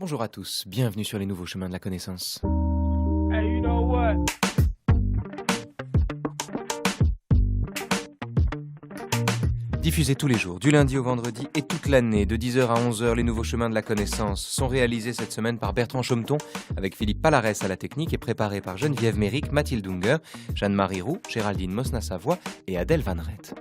Bonjour à tous, bienvenue sur les nouveaux chemins de la connaissance. Hey, you know what? Diffusés tous les jours, du lundi au vendredi et toute l'année, de 10h à 11h, les nouveaux chemins de la connaissance sont réalisés cette semaine par Bertrand Chaumeton, avec Philippe Palarès à la technique et préparés par Geneviève Méric, Mathilde Unger, Jeanne-Marie Roux, Géraldine Mosna-Savoie et Adèle Van Rett.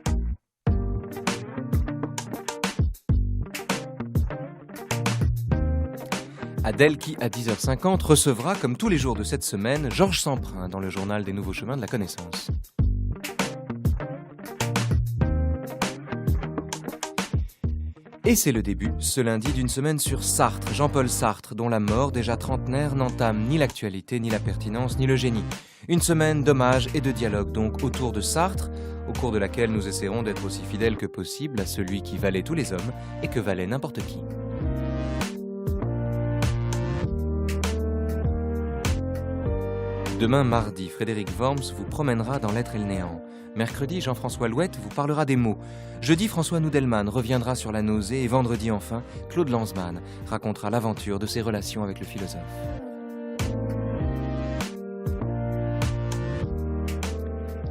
Adèle qui, à 10h50, recevra, comme tous les jours de cette semaine, Georges Semprin dans le journal des nouveaux chemins de la connaissance. Et c'est le début, ce lundi, d'une semaine sur Sartre, Jean-Paul Sartre, dont la mort, déjà trentenaire, n'entame ni l'actualité, ni la pertinence, ni le génie. Une semaine d'hommage et de dialogue donc autour de Sartre, au cours de laquelle nous essaierons d'être aussi fidèles que possible à celui qui valait tous les hommes et que valait n'importe qui. Demain, mardi, Frédéric Worms vous promènera dans l'être et le néant. Mercredi, Jean-François Louette vous parlera des mots. Jeudi, François Noudelman reviendra sur la nausée et vendredi enfin, Claude Lanzmann racontera l'aventure de ses relations avec le philosophe.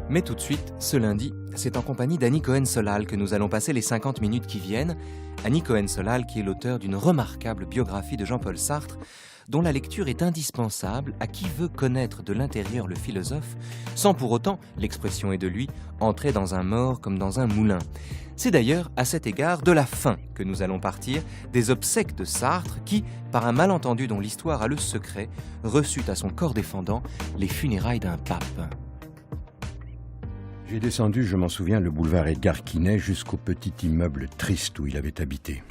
Mais tout de suite, ce lundi, c'est en compagnie d'Annie Cohen-Solal que nous allons passer les 50 minutes qui viennent. Annie Cohen-Solal qui est l'auteur d'une remarquable biographie de Jean-Paul Sartre, dont la lecture est indispensable à qui veut connaître de l'intérieur le philosophe, sans pour autant, l'expression est de lui, entrer dans un mort comme dans un moulin. C'est d'ailleurs, à cet égard, de la fin que nous allons partir, des obsèques de Sartre qui, par un malentendu dont l'histoire a le secret, reçut à son corps défendant les funérailles d'un pape. J'ai descendu, je m'en souviens, le boulevard Edgar Quinet jusqu'au petit immeuble triste où il avait habité.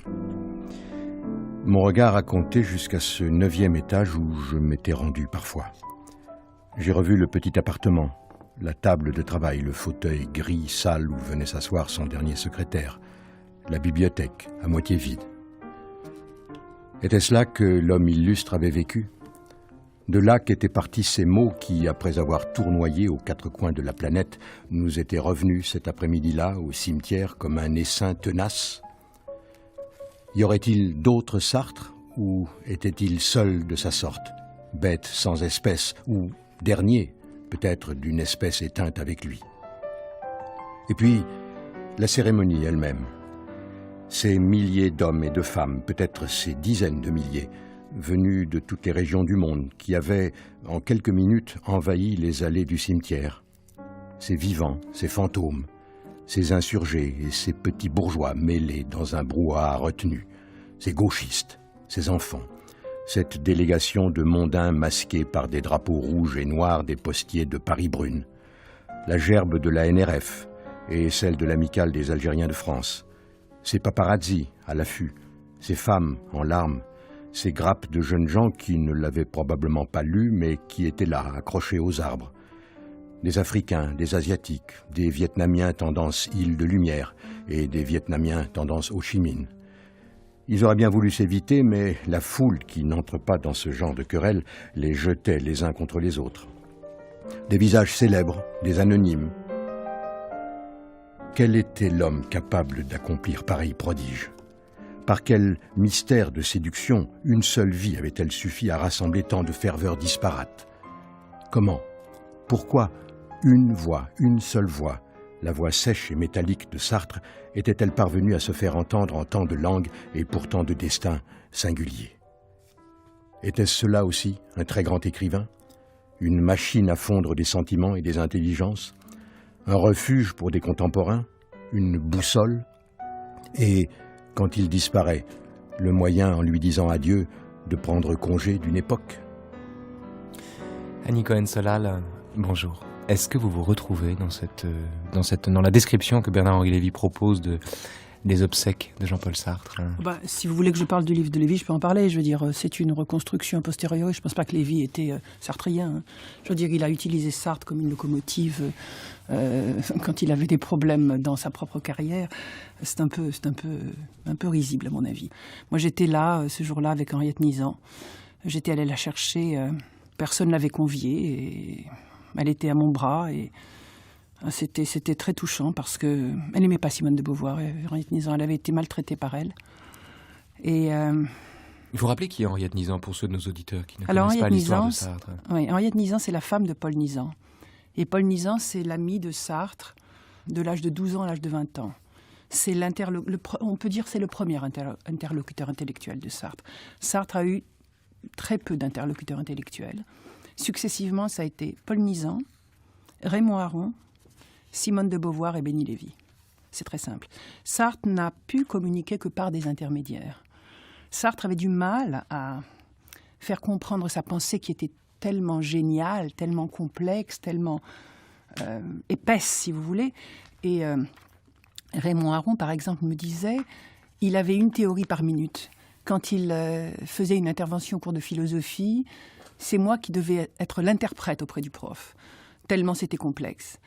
Mon regard a compté jusqu'à ce 9e étage où je m'étais rendu parfois. J'ai revu le petit appartement, la table de travail, le fauteuil gris sale où venait s'asseoir son dernier secrétaire, la bibliothèque à moitié vide. Était-ce là que l'homme illustre avait vécu ? De là qu'étaient partis ces mots qui, après avoir tournoyé aux quatre coins de la planète, nous étaient revenus cet après-midi-là au cimetière comme un essaim tenace. Y aurait-il d'autres Sartre, ou était-il seul de sa sorte, bête sans espèce, ou dernier, peut-être d'une espèce éteinte avec lui? Et puis, la cérémonie elle-même. Ces milliers d'hommes et de femmes, peut-être ces dizaines de milliers, venus de toutes les régions du monde, qui avaient, en quelques minutes, envahi les allées du cimetière. Ces vivants, ces fantômes, ces insurgés et ces petits bourgeois mêlés dans un brouhaha retenu, ces gauchistes, ces enfants, cette délégation de mondains masqués par des drapeaux rouges et noirs des postiers de Paris-Brune, la gerbe de la NRF et celle de l'amicale des Algériens de France, ces paparazzis à l'affût, ces femmes en larmes, ces grappes de jeunes gens qui ne l'avaient probablement pas lu mais qui étaient là, accrochés aux arbres, des Africains, des Asiatiques, des Vietnamiens tendance île de lumière et des Vietnamiens tendance Ho Chi Minh. Ils auraient bien voulu s'éviter, mais la foule qui n'entre pas dans ce genre de querelle les jetait les uns contre les autres. Des visages célèbres, des anonymes. Quel était l'homme capable d'accomplir pareil prodige ? Par quel mystère de séduction une seule vie avait-elle suffi à rassembler tant de ferveurs disparates ? Comment ? Pourquoi une voix, une seule voix, la voix sèche et métallique de Sartre, était-elle parvenue à se faire entendre en tant de langues et pourtant de destins singuliers ? Était-ce cela aussi, un très grand écrivain ? Une machine à fondre des sentiments et des intelligences ? Un refuge pour des contemporains ? Une boussole ? Et, quand il disparaît, le moyen, en lui disant adieu, de prendre congé d'une époque ? Annie Cohen-Solal, bonjour. Est-ce que vous vous retrouvez dans la description que Bernard-Henri Lévy propose des obsèques de Jean-Paul Sartre? Si vous voulez que je parle du livre de Lévy, je peux en parler. Je veux dire, c'est une reconstruction a posteriori. Je ne pense pas que Lévy était sartrien. Je veux dire, il a utilisé Sartre comme une locomotive quand il avait des problèmes dans sa propre carrière. C'est un peu risible, à mon avis. Moi, j'étais là, ce jour-là, avec Henriette Nizan. J'étais allée la chercher. Personne ne l'avait conviée. Et elle était à mon bras. Et c'était très touchant parce qu'elle n'aimait pas Simone de Beauvoir. Henriette Nizan, elle avait été maltraitée par elle. Et Il faut rappeler qui est Henriette Nizan pour ceux de nos auditeurs qui ne Alors, connaissent pas Henriette l'histoire de Nizan, Sartre. Oui, Henriette Nizan, c'est la femme de Paul Nizan. Et Paul Nizan, c'est l'ami de Sartre de l'âge de 12 ans à l'âge de 20 ans. C'est on peut dire que c'est le premier interlocuteur intellectuel de Sartre. Sartre a eu très peu d'interlocuteurs intellectuels. Successivement, ça a été Paul Nizan, Raymond Aron, Simone de Beauvoir et Béni Lévy. C'est très simple. Sartre n'a pu communiquer que par des intermédiaires. Sartre avait du mal à faire comprendre sa pensée qui était tellement géniale, tellement complexe, tellement épaisse, si vous voulez. Et Raymond Aron, par exemple, me disait il avait une théorie par minute. Quand il faisait une intervention au cours de philosophie, c'est moi qui devais être l'interprète auprès du prof, tellement c'était complexe.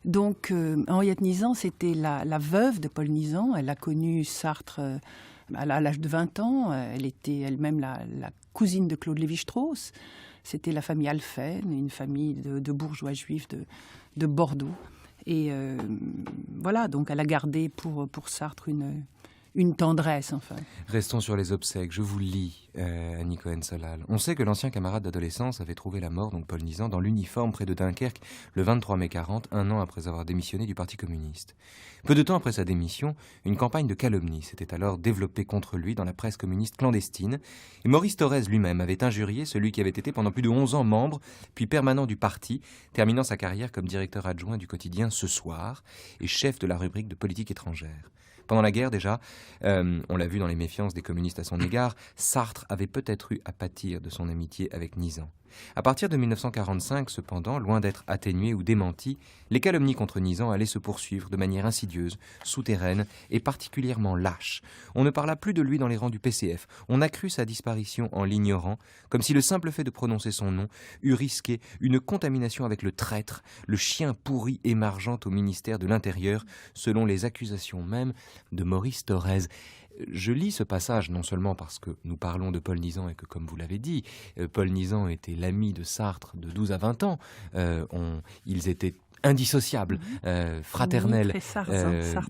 Donc, Henriette Nizan, c'était la veuve de Paul Nizan. Elle a connu Sartre à l'âge de 20 ans. Elle était elle-même la cousine de Claude Lévi-Strauss. C'était la famille Alphen, une famille de bourgeois juifs de Bordeaux. Et voilà, donc elle a gardé pour Sartre une tendresse, enfin. Restons sur les obsèques. Je vous lis, Annie Cohen-Solal. On sait que l'ancien camarade d'adolescence avait trouvé la mort, donc Paul Nizan, dans l'uniforme près de Dunkerque le 23 mai 40, un an après avoir démissionné du Parti communiste. Peu de temps après sa démission, une campagne de calomnie s'était alors développée contre lui dans la presse communiste clandestine. Et Maurice Thorez lui-même avait injurié celui qui avait été pendant plus de 11 ans membre, puis permanent du parti, terminant sa carrière comme directeur adjoint du quotidien Ce Soir et chef de la rubrique de politique étrangère. Pendant la guerre déjà, on l'a vu dans les méfiances des communistes à son égard, Sartre avait peut-être eu à pâtir de son amitié avec Nizan. À partir de 1945, cependant, loin d'être atténuées ou démenties, les calomnies contre Nizan allaient se poursuivre de manière insidieuse, souterraine et particulièrement lâche. On ne parla plus de lui dans les rangs du PCF. On accrut sa disparition en l'ignorant, comme si le simple fait de prononcer son nom eût risqué une contamination avec le traître, le chien pourri émargeant au ministère de l'Intérieur, selon les accusations même de Maurice Thorez. Je lis ce passage non seulement parce que nous parlons de Paul Nizan et que, comme vous l'avez dit, Paul Nizan était l'ami de Sartre de 12 à 20 ans. Ils étaient indissociables, fraternels,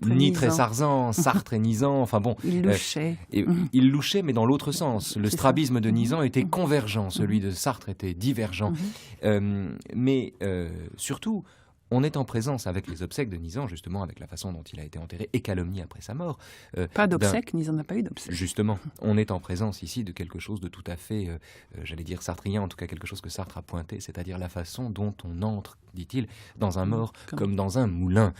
ni Tressarzan, Sartre et Nizan, enfin bon. Ils louchaient. Ils louchaient, mais dans l'autre sens. Le strabisme de Nizan était convergent, celui de Sartre était divergent. Mais surtout, on est en présence avec les obsèques de Nizan, justement, avec la façon dont il a été enterré et calomnié après sa mort. Pas d'obsèques, Nizan n'a pas eu d'obsèques. Justement, on est en présence ici de quelque chose de tout à fait, j'allais dire sartrien, en tout cas quelque chose que Sartre a pointé, c'est-à-dire la façon dont on entre, dit-il, dans un mort comme dans un moulin.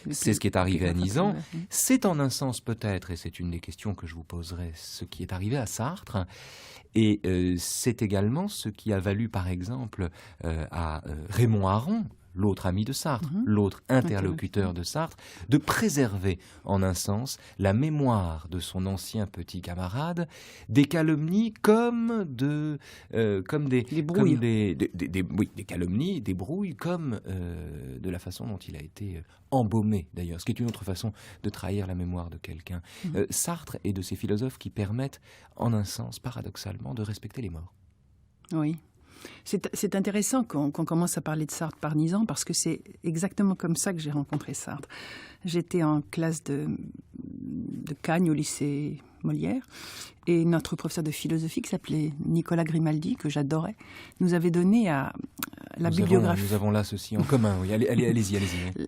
C'est ce qui est arrivé à Nizan. C'est en un sens peut-être, et c'est une des questions que je vous poserai, ce qui est arrivé à Sartre. Et c'est également ce qui a valu, par exemple, à Raymond Aron, l'autre ami de Sartre, l'autre interlocuteur de Sartre, de préserver en un sens la mémoire de son ancien petit camarade des calomnies comme des brouilles, des calomnies, des brouilles comme de la façon dont il a été embaumé d'ailleurs, ce qui est une autre façon de trahir la mémoire de quelqu'un. Sartre est de ces philosophes qui permettent en un sens paradoxalement de respecter les morts. Oui. C'est intéressant qu'on commence à parler de Sartre par Nizan parce que c'est exactement comme ça que j'ai rencontré Sartre. J'étais en classe de Cagnes au lycée Molière et notre professeur de philosophie qui s'appelait Nicolas Grimaldi, que j'adorais, nous avait donné la bibliographie. Nous avons là ceci en commun, oui. Allez-y.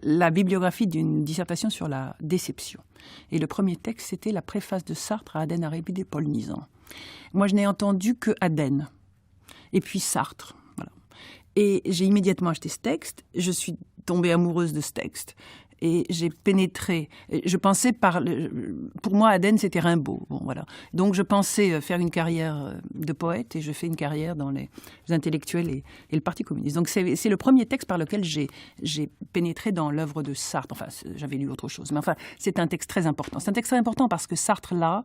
La bibliographie d'une dissertation sur la déception. Et le premier texte, c'était la préface de Sartre à Aden Arabi de Paul Nizan. Moi, je n'ai entendu que Aden. Et puis Sartre, voilà. Et j'ai immédiatement acheté ce texte, je suis tombée amoureuse de ce texte. Et j'ai pénétré, je pensais pour moi Aden c'était Rimbaud, bon voilà. Donc je pensais faire une carrière de poète et je fais une carrière dans les intellectuels et le Parti communiste. Donc c'est le premier texte par lequel j'ai pénétré dans l'œuvre de Sartre. Enfin, j'avais lu autre chose, mais enfin c'est un texte très important. C'est un texte très important parce que Sartre là,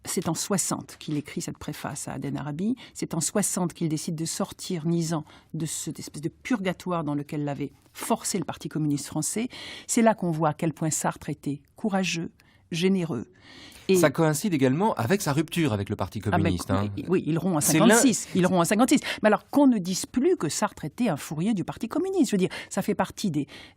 c'est en 60 qu'il écrit cette préface à Aden Arabi. C'est en 60 qu'il décide de sortir Nizan de cette espèce de purgatoire dans lequel l'avait forcé le Parti communiste français. C'est là qu'on voit à quel point Sartre était courageux, généreux. Et ça coïncide également avec sa rupture avec le Parti communiste. Oui, ils rompt en 56. Mais alors qu'on ne dise plus que Sartre était un fourrier du Parti communiste. Je veux dire, ça fait partie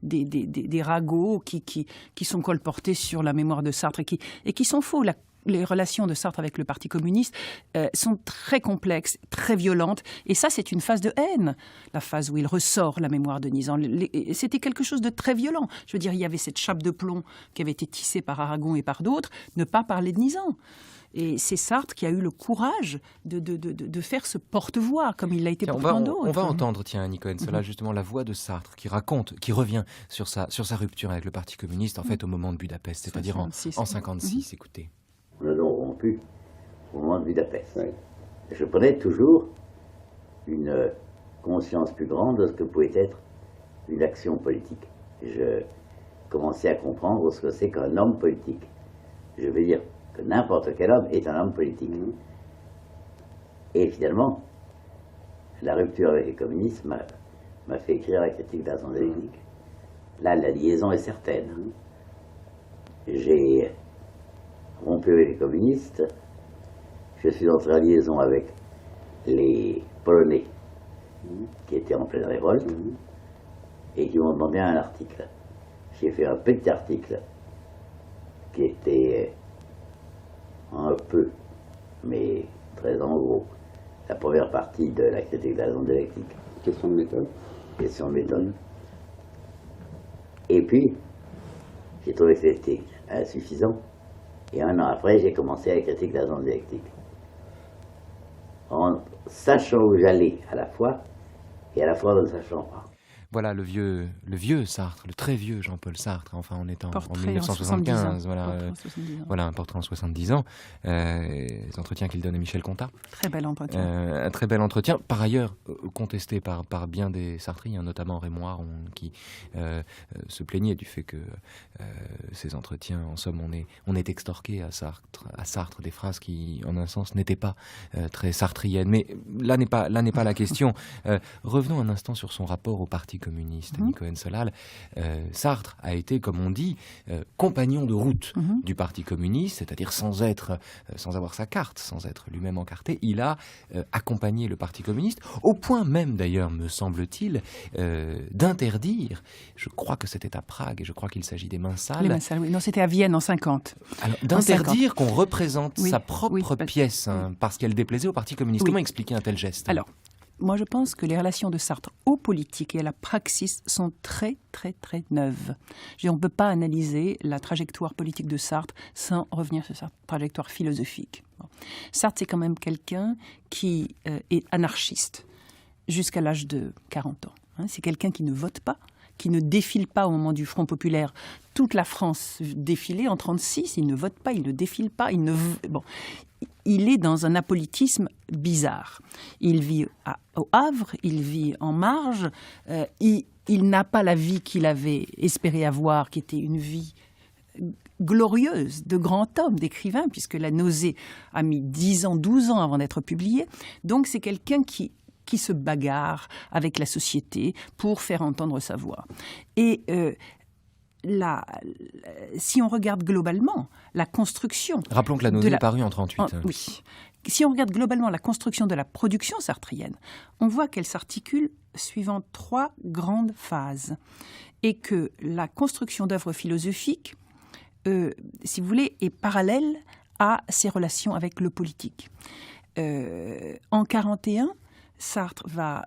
des ragots qui sont colportés sur la mémoire de Sartre et qui sont faux. les relations de Sartre avec le Parti communiste sont très complexes, très violentes. Et ça, c'est une phase de haine, la phase où il ressort la mémoire de Nizan. C'était quelque chose de très violent. Je veux dire, il y avait cette chape de plomb qui avait été tissée par Aragon et par d'autres, ne pas parler de Nizan. Et c'est Sartre qui a eu le courage de faire ce porte-voix, comme il l'a été pour plein d'autres. On va entendre, Annie Cohen-Solal, justement la voix de Sartre qui raconte, qui revient sur sa rupture avec le Parti communiste, en fait, au moment de Budapest, c'est-à-dire en 1956. Écoutez. On a donc rompu au moment de Budapest. Oui. Je prenais toujours une conscience plus grande de ce que pouvait être une action politique. Je commençais à comprendre ce que c'est qu'un homme politique. Je veux dire que n'importe quel homme est un homme politique. Et finalement, la rupture avec les communistes m'a fait écrire la critique de la raison dialectique. Là, la liaison est certaine. J'ai rompu avec les communistes, je suis entré en liaison avec les Polonais qui étaient en pleine révolte et qui m'ont demandé un article. J'ai fait un petit article qui était un peu, mais très en gros, la première partie de la critique de la raison dialectique. Question de méthode. Question de méthode. Et puis, j'ai trouvé que c'était insuffisant. Et un an après, j'ai commencé la critique de la raison dialectique. En sachant où j'allais à la fois, et à la fois en ne sachant pas. Voilà le vieux Sartre, le très vieux Jean-Paul Sartre, enfin on est en 1975, voilà un portrait en 70 ans, les entretiens qu'il donne à Michel Contat. Très bel entretien. Un très bel entretien, par ailleurs contesté par bien des Sartriens, notamment Rémoire, qui se plaignait du fait que ces entretiens, en somme, on est extorqué à Sartre des phrases qui, en un sens, n'étaient pas très sartriennes. Mais là n'est pas la question. Revenons un instant sur son rapport au Parti communiste, Annie Cohen-Solal. Sartre a été, comme on dit, compagnon de route du Parti communiste, c'est-à-dire sans avoir sa carte, sans être lui-même encarté. Il a accompagné le Parti communiste, au point même d'ailleurs, me semble-t-il, d'interdire, je crois que c'était à Prague, et je crois qu'il s'agit des mains sales. Les mains sales, oui. Non, c'était à Vienne en 50. Alors, d'interdire qu'on représente sa propre pièce, parce qu'elle déplaisait au Parti communiste. Comment expliquer un tel geste ? Alors, moi, je pense que les relations de Sartre aux politiques et à la praxis sont très, très, très neuves. On ne peut pas analyser la trajectoire politique de Sartre sans revenir sur sa trajectoire philosophique. Sartre, c'est quand même quelqu'un qui est anarchiste jusqu'à l'âge de 40 ans. C'est quelqu'un qui ne vote pas, qui ne défile pas au moment du Front populaire. Toute la France défilait en 1936, il ne vote pas, il ne défile pas, il est dans un apolitisme bizarre. Il vit au Havre, il vit en marge, il n'a pas la vie qu'il avait espéré avoir, qui était une vie glorieuse, de grand homme, d'écrivain, puisque La Nausée a mis 10 ans, 12 ans avant d'être publiée. Donc c'est quelqu'un qui se bagarre avec la société pour faire entendre sa voix. Et si on regarde globalement la construction... Rappelons que La Nausée est parue en 1938. Oui. Si on regarde globalement la construction de la production sartrienne, on voit qu'elle s'articule suivant 3 grandes phases. Et que la construction d'œuvres philosophiques, si vous voulez, est parallèle à ses relations avec le politique. En 1941, Sartre va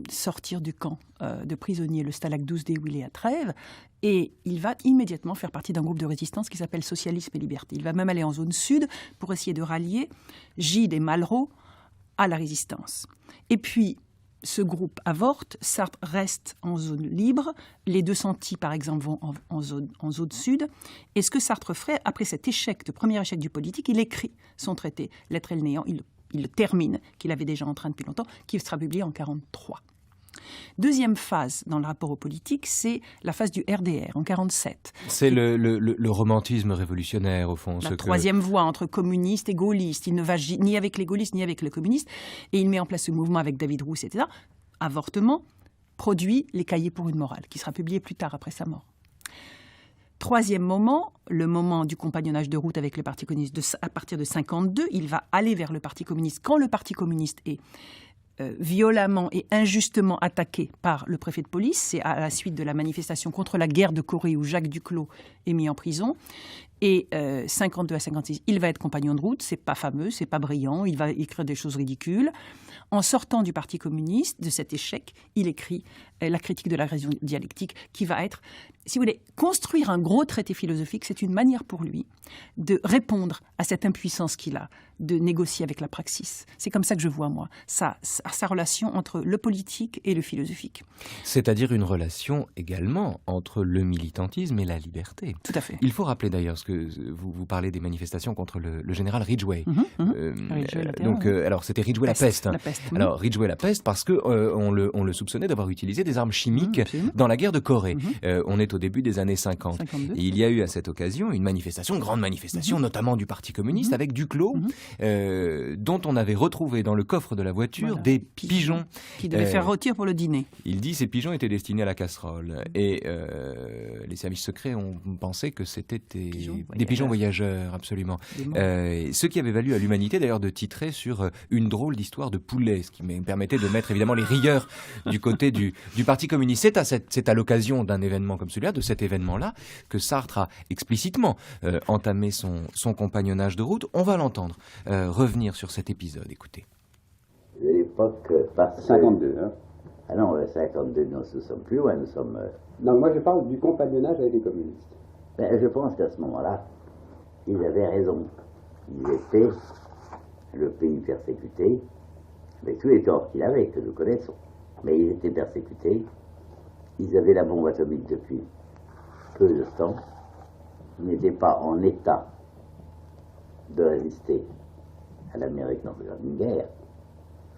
sortir du camp de prisonniers, le Stalag 12D où il est à Trèves, et il va immédiatement faire partie d'un groupe de résistance qui s'appelle Socialisme et Liberté. Il va même aller en zone sud pour essayer de rallier Gide et Malraux à la résistance. Et puis, ce groupe avorte, Sartre reste en zone libre, les 200 par exemple vont en zone sud, et ce que Sartre ferait, après cet premier échec du politique, il écrit son traité, L'être et le néant, il le termine, qu'il avait déjà en train depuis longtemps, qui sera publié en 1943. Deuxième phase dans le rapport aux politiques, c'est la phase du RDR, en 1947. C'est le romantisme révolutionnaire, au fond. La troisième voie entre communistes et gaullistes. Il ne va ni avec les gaullistes, ni avec les communistes. Et il met en place ce mouvement avec David Rousse, etc. Avortement produit Les Cahiers pour une morale, qui sera publié plus tard, après sa mort. Troisième moment, le moment du compagnonnage de route avec le Parti communiste. À partir de 1952, il va aller vers le Parti communiste quand le Parti communiste est violemment et injustement attaqué par le préfet de police. C'est à la suite de la manifestation contre la guerre de Corée où Jacques Duclos est mis en prison. Et 52 à 56, il va être compagnon de route, c'est pas fameux, c'est pas brillant, il va écrire des choses ridicules. En sortant du Parti communiste, de cet échec, il écrit la critique de l'agression dialectique qui va être, si vous voulez, construire un gros traité philosophique, c'est une manière pour lui de répondre à cette impuissance qu'il a, de négocier avec la praxis. C'est comme ça que je vois, moi, sa relation entre le politique et le philosophique. C'est-à-dire une relation également entre le militantisme et la liberté. Tout à fait. Il faut rappeler d'ailleurs, ce que vous parlez des manifestations contre le général Ridgway. Alors c'était Ridgway la peste. La peste. Alors Ridgway la peste parce que on le soupçonnait d'avoir utilisé des armes chimiques dans la guerre de Corée. On est au début des années 50. 52. Et il y a eu à cette occasion une grande manifestation, notamment du Parti communiste, avec Duclos, dont on avait retrouvé dans le coffre de la voiture des pigeons. Qui devaient faire rôtir pour le dîner. Il dit ces pigeons étaient destinés à la casserole. Et les services secrets ont pensé que c'était des pigeons voyageurs, absolument. Ce qui avait valu à l'humanité d'ailleurs de titrer sur une drôle d'histoire de poulet, ce qui me permettait de mettre évidemment les rieurs du côté du Parti communiste. C'est à l'occasion d'un événement comme celui-là, de cet événement-là, que Sartre a explicitement entamé son compagnonnage de route. On va l'entendre revenir sur cet épisode, écoutez. De l'époque, parce que... 52, hein. Ah non, 52, nous sommes plus loin, nous sommes... Non, moi je parle du compagnonnage avec les communistes. Ben, je pense qu'à ce moment-là, ils avaient raison. Ils étaient le pays persécuté, avec tous les torts qu'il avait, que nous connaissons. Mais ils étaient persécutés. Ils avaient la bombe atomique depuis peu de temps. Ils n'étaient pas en état de résister à l'Amérique dans une guerre.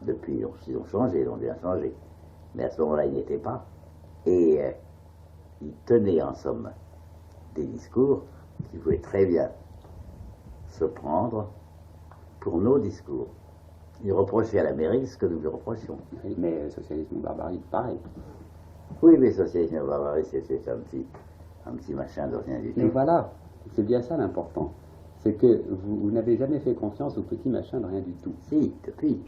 Depuis, ils ont changé, ils ont bien changé. Mais à ce moment-là, ils n'étaient pas. Et ils tenaient en somme des discours qui pouvaient très bien se prendre pour nos discours. Ils reprochaient à l'Amérique ce que nous lui reprochions. Oui, mais socialisme ou barbarie, pareil. Oui, mais socialisme et barbarie, c'est un petit machin de rien du tout. Mais voilà, c'est bien ça l'important. C'est que vous n'avez jamais fait confiance au petit machin de rien du tout. Si, depuis.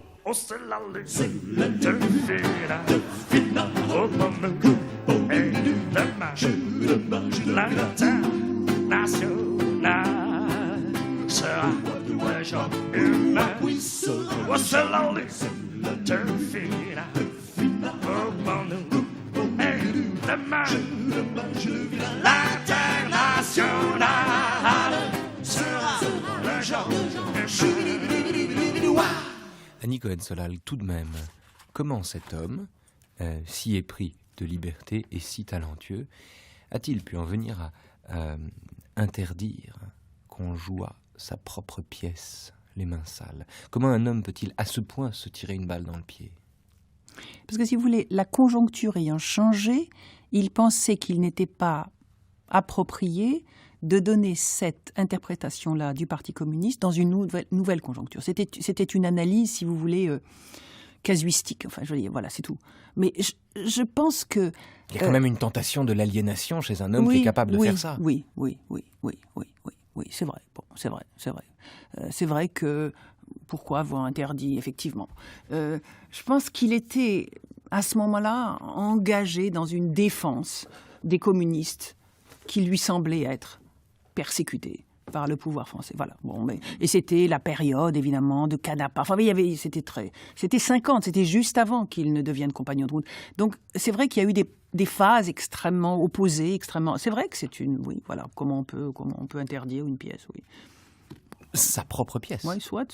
Annie Cohen-Solal, tout de même, comment cet homme, si épris de liberté et si talentueux, a-t-il pu en venir à interdire qu'on jouât sa propre pièce, les mains sales? Comment un homme peut-il à ce point se tirer une balle dans le pied? Parce que si vous voulez, la conjoncture ayant changé, il pensait qu'il n'était pas approprié de donner cette interprétation-là du Parti communiste dans une nouvelle conjoncture. C'était une analyse, si vous voulez, casuistique. Enfin, je veux dire, voilà, c'est tout. Mais je pense que... Il y a quand même une tentation de l'aliénation chez un homme qui est capable de faire ça. Oui, c'est vrai. Bon, c'est vrai que... Pourquoi avoir interdit, effectivement. Je pense qu'il était, à ce moment-là, engagé dans une défense des communistes qui lui semblait être persécutés par le pouvoir français. Voilà. Bon, et c'était la période, évidemment, de Canapa. Enfin, c'était 50, c'était juste avant qu'il ne devienne compagnon de route. Donc, c'est vrai qu'il y a eu des phases extrêmement opposées, C'est vrai que c'est une... Oui, voilà. Comment on peut interdire une pièce, oui. Sa propre pièce. Oui, soit.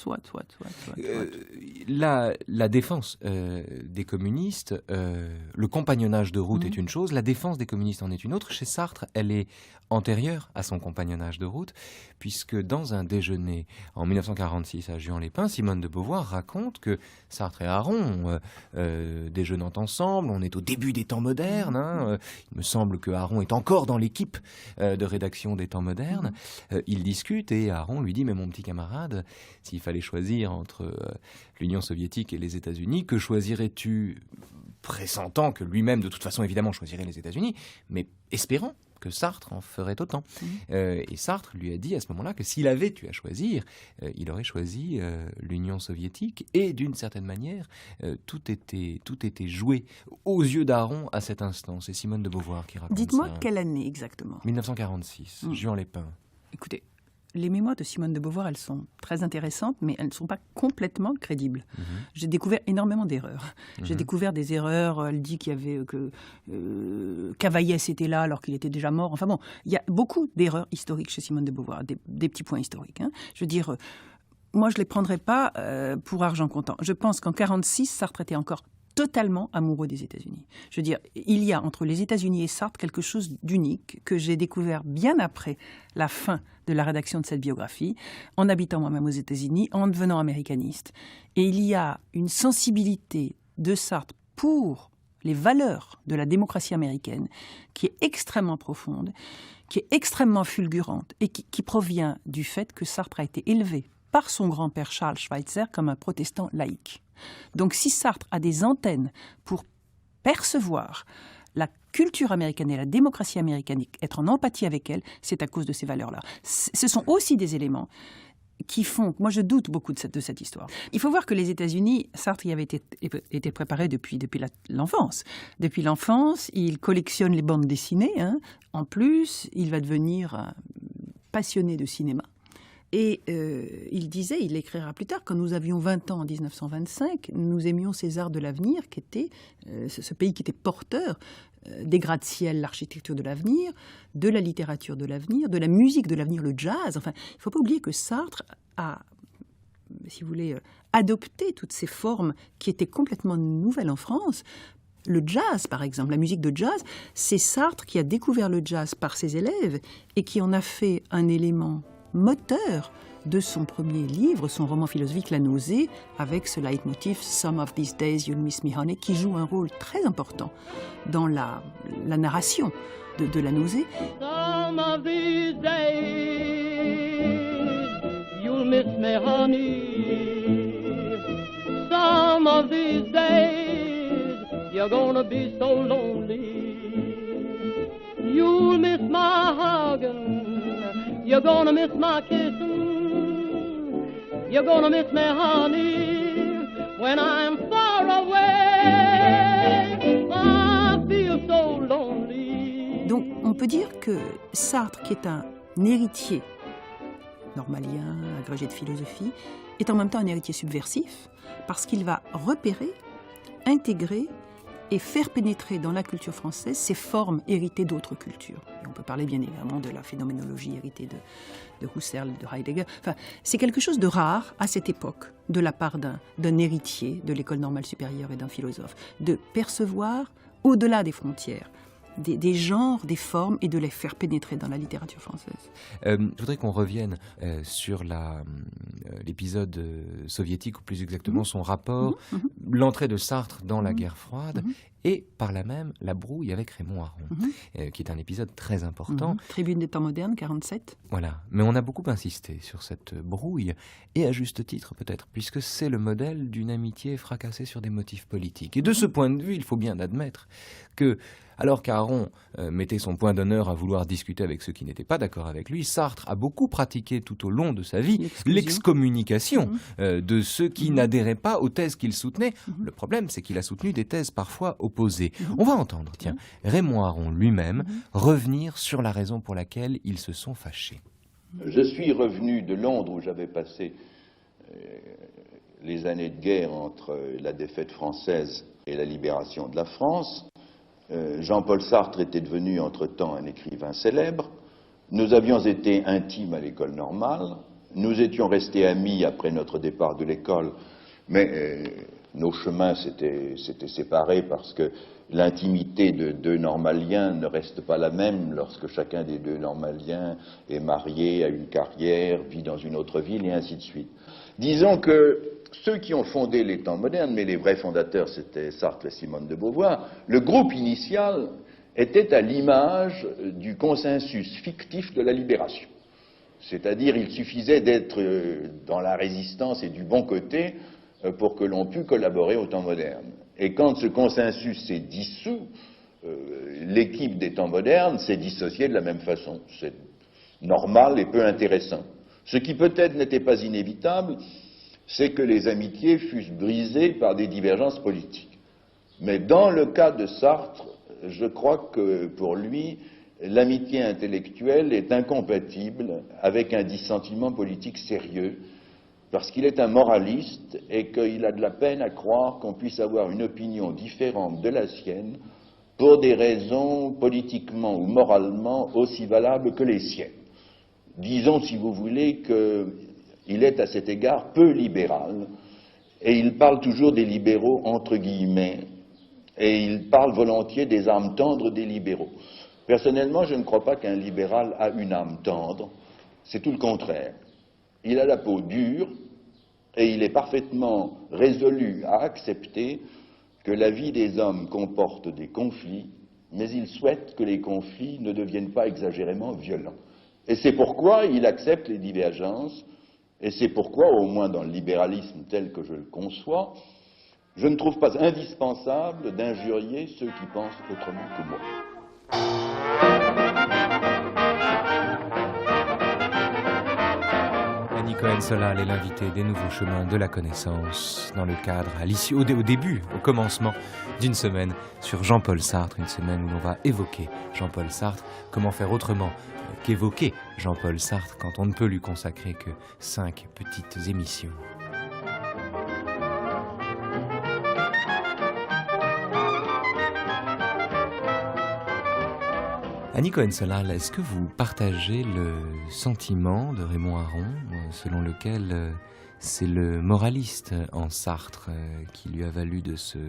La défense des communistes, le compagnonnage de route est une chose, la défense des communistes en est une autre. Chez Sartre, elle est antérieure à son compagnonnage de route, puisque dans un déjeuner en 1946 à Juan-les-Pins, Simone de Beauvoir raconte que Sartre et Aron, déjeunant ensemble, on est au début des temps modernes, il me semble que Aron est encore dans l'équipe de rédaction des temps modernes, ils discutent et Aron lui dit « Mais mon petit camarade, s'il fallait choisir entre l'Union soviétique et les États-Unis, que choisirais-tu » pressentant que lui-même, de toute façon, évidemment, choisirait les États-Unis, mais espérant que Sartre en ferait autant. Et Sartre lui a dit à ce moment-là que s'il avait eu à choisir, il aurait choisi l'Union soviétique. Et d'une certaine manière, tout était joué aux yeux d'Aron à cet instant. C'est Simone de Beauvoir qui raconte ça. Dites-moi quelle année exactement. 1946, Juan-les-Pins. Écoutez, les mémoires de Simone de Beauvoir, elles sont très intéressantes, mais elles ne sont pas complètement crédibles. J'ai découvert énormément d'erreurs. J'ai découvert des erreurs, elle dit qu'il y avait que Cavaillès était là alors qu'il était déjà mort. Enfin bon, il y a beaucoup d'erreurs historiques chez Simone de Beauvoir, des petits points historiques. Hein. Je veux dire, moi je ne les prendrais pas pour argent comptant. Je pense qu'en 1946, Sartre était encore totalement amoureux des États-Unis. Je veux dire, il y a entre les États-Unis et Sartre quelque chose d'unique que j'ai découvert bien après la fin de la rédaction de cette biographie, en habitant moi-même aux États-Unis, en devenant américaniste. Et il y a une sensibilité de Sartre pour les valeurs de la démocratie américaine qui est extrêmement profonde, qui est extrêmement fulgurante et qui provient du fait que Sartre a été élevé par son grand-père Charles Schweitzer comme un protestant laïque. Donc si Sartre a des antennes pour percevoir la culture américaine et la démocratie américaine, être en empathie avec elle, c'est à cause de ces valeurs-là. Ce sont aussi des éléments qui font que moi je doute beaucoup de cette histoire. Il faut voir que les États-Unis, Sartre y avait été préparé depuis l'enfance. Depuis l'enfance, il collectionne les bandes dessinées. Hein. En plus, il va devenir un passionné de cinéma. Et il disait, il l'écrira plus tard, quand nous avions 20 ans en 1925, nous aimions César de l'avenir, qui était ce pays qui était porteur des gratte-ciel, l'architecture de l'avenir, de la littérature de l'avenir, de la musique de l'avenir, le jazz. Enfin, il ne faut pas oublier que Sartre a, si vous voulez, adopté toutes ces formes qui étaient complètement nouvelles en France. Le jazz, par exemple, la musique de jazz, c'est Sartre qui a découvert le jazz par ses élèves et qui en a fait un élément moteur de son premier livre, son roman philosophique La Nausée, avec ce leitmotiv « Some of these days you'll miss me honey » qui joue un rôle très important dans la narration de La Nausée. Some of these days you'll miss me honey. Some of these days you're gonna be so lonely. You'll miss my hugging. You're gonna miss my kissing. You're gonna miss me, honey, when I'm far away. I feel so lonely. Donc, on peut dire que Sartre, qui est un héritier normalien, agrégé de philosophie, est en même temps un héritier subversif, parce qu'il va repérer, intégrer et faire pénétrer dans la culture française ces formes héritées d'autres cultures. Et on peut parler bien évidemment de la phénoménologie héritée de Husserl, de Heidegger. Enfin, c'est quelque chose de rare à cette époque, de la part d'un héritier de l'école normale supérieure et d'un philosophe, de percevoir au-delà des frontières des genres, des formes, et de les faire pénétrer dans la littérature française. Je voudrais qu'on revienne sur l'épisode soviétique, ou plus exactement son rapport, l'entrée de Sartre dans la guerre froide, et par là même la brouille avec Raymond Aron, qui est un épisode très important. Tribune des temps modernes, 47. Voilà, mais on a beaucoup insisté sur cette brouille, et à juste titre peut-être, puisque c'est le modèle d'une amitié fracassée sur des motifs politiques. Et de ce point de vue, il faut bien admettre que, alors qu'Aron mettait son point d'honneur à vouloir discuter avec ceux qui n'étaient pas d'accord avec lui, Sartre a beaucoup pratiqué tout au long de sa vie l'excommunication de ceux qui n'adhéraient pas aux thèses qu'il soutenait. Le problème, c'est qu'il a soutenu des thèses parfois opposées. On va entendre, tiens, Raymond Aron lui-même revenir sur la raison pour laquelle ils se sont fâchés. Je suis revenu de Londres où j'avais passé les années de guerre entre la défaite française et la libération de la France. Jean-Paul Sartre était devenu entre-temps un écrivain célèbre. Nous avions été intimes à l'école normale. Nous étions restés amis après notre départ de l'école, mais nos chemins s'étaient séparés parce que l'intimité de deux normaliens ne reste pas la même lorsque chacun des deux normaliens est marié, a une carrière, vit dans une autre ville et ainsi de suite. Disons que ceux qui ont fondé les temps modernes, mais les vrais fondateurs c'était Sartre et Simone de Beauvoir, le groupe initial était à l'image du consensus fictif de la libération. C'est-à-dire il suffisait d'être dans la résistance et du bon côté pour que l'on pût collaborer au temps moderne. Et quand ce consensus s'est dissous, l'équipe des temps modernes s'est dissociée de la même façon. C'est normal et peu intéressant. Ce qui peut-être n'était pas inévitable, c'est que les amitiés fussent brisées par des divergences politiques. Mais dans le cas de Sartre, je crois que pour lui, l'amitié intellectuelle est incompatible avec un dissentiment politique sérieux, parce qu'il est un moraliste et qu'il a de la peine à croire qu'on puisse avoir une opinion différente de la sienne pour des raisons politiquement ou moralement aussi valables que les siennes. Disons, si vous voulez, qu'il est à cet égard peu libéral, et il parle toujours des libéraux entre guillemets, et il parle volontiers des âmes tendres des libéraux. Personnellement, je ne crois pas qu'un libéral a une âme tendre, c'est tout le contraire. Il a la peau dure, et il est parfaitement résolu à accepter que la vie des hommes comporte des conflits, mais il souhaite que les conflits ne deviennent pas exagérément violents. Et c'est pourquoi il accepte les divergences, et c'est pourquoi, au moins dans le libéralisme tel que je le conçois, je ne trouve pas indispensable d'injurier ceux qui pensent autrement que moi. Annie Cohen-Solal est l'invitée des Nouveaux Chemins de la Connaissance dans le cadre, au début, au commencement d'une semaine sur Jean-Paul Sartre, une semaine où l'on va évoquer Jean-Paul Sartre. Comment faire autrement qu'évoquer Jean-Paul Sartre quand on ne peut lui consacrer que 5 petites émissions. Annie Cohen-Solal, est-ce que vous partagez le sentiment de Raymond Aron, selon lequel c'est le moraliste en Sartre qui lui a valu de se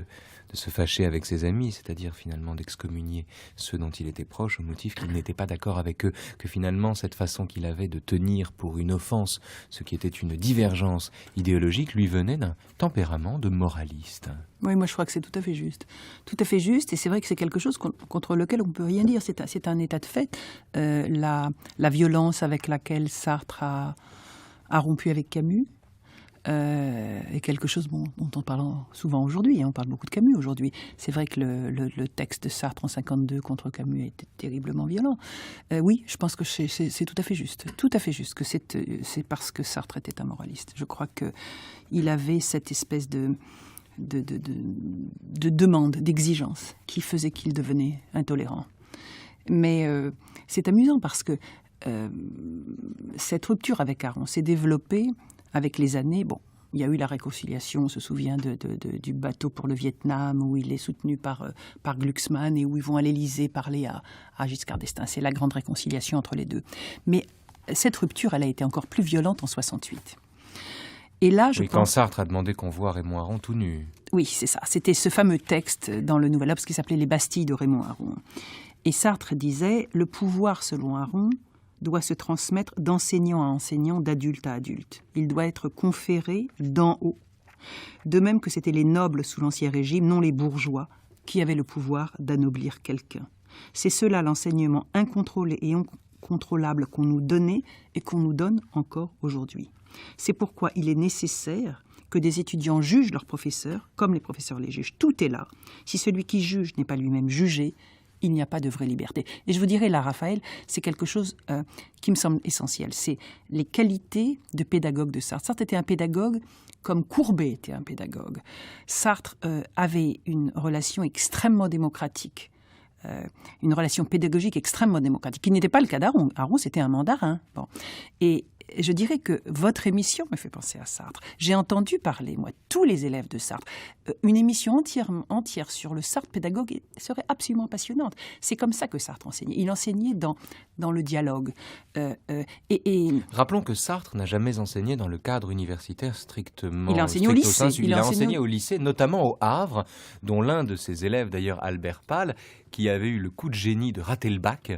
fâcher avec ses amis, c'est-à-dire finalement d'excommunier ceux dont il était proche au motif qu'il n'était pas d'accord avec eux, que finalement cette façon qu'il avait de tenir pour une offense ce qui était une divergence idéologique lui venait d'un tempérament de moraliste? Oui, moi je crois que c'est tout à fait juste. Tout à fait juste, et c'est vrai que c'est quelque chose contre lequel on ne peut rien dire. C'est un état de fait. La violence avec laquelle Sartre a rompu avec Camus est quelque chose dont on parle souvent aujourd'hui. On parle beaucoup de Camus aujourd'hui. C'est vrai que le texte de Sartre en 1952 contre Camus était terriblement violent. Oui, je pense que c'est tout à fait juste. Tout à fait juste que c'est parce que Sartre était un moraliste. Je crois qu'il avait cette espèce de demande, d'exigence qui faisait qu'il devenait intolérant. Mais c'est amusant parce que cette rupture avec Aron s'est développée avec les années. Bon, il y a eu la réconciliation, on se souvient du bateau pour le Vietnam où il est soutenu par Glucksmann et où ils vont à l'Élysée parler à Giscard d'Estaing. C'est la grande réconciliation entre les deux. Mais cette rupture, elle a été encore plus violente en 1968. Et là, quand Sartre a demandé qu'on voit Raymond Aron tout nu. Oui, c'est ça. C'était ce fameux texte dans le Nouvel Obs qui s'appelait « Les Bastilles de Raymond Aron ». Et Sartre disait « Le pouvoir, selon Aron, doit se transmettre d'enseignant à enseignant, d'adulte à adulte. Il doit être conféré d'en haut. De même que c'était les nobles sous l'Ancien Régime, non les bourgeois, qui avaient le pouvoir d'anoblir quelqu'un. C'est cela l'enseignement incontrôlé et incontrôlable qu'on nous donnait et qu'on nous donne encore aujourd'hui. C'est pourquoi il est nécessaire que des étudiants jugent leurs professeurs, comme les professeurs les jugent. Tout est là. Si celui qui juge n'est pas lui-même jugé, il n'y a pas de vraie liberté. Et je vous dirais, là, Raphaël, c'est quelque chose qui me semble essentiel. C'est les qualités de pédagogue de Sartre. Sartre était un pédagogue comme Courbet était un pédagogue. Sartre avait une relation extrêmement démocratique, une relation pédagogique extrêmement démocratique, qui n'était pas le cas d'Aron. Aron, c'était un mandarin. Bon. Et je dirais que votre émission me fait penser à Sartre. J'ai entendu parler, moi, tous les élèves de Sartre. Une émission entière sur le Sartre pédagogue serait absolument passionnante. C'est comme ça que Sartre enseignait. Il enseignait dans le dialogue. Rappelons que Sartre n'a jamais enseigné dans le cadre universitaire strictement. Il a enseigné au lycée. Il a enseigné au lycée, notamment au Havre, dont l'un de ses élèves, d'ailleurs Albert Pall, qui avait eu le coup de génie de rater le bac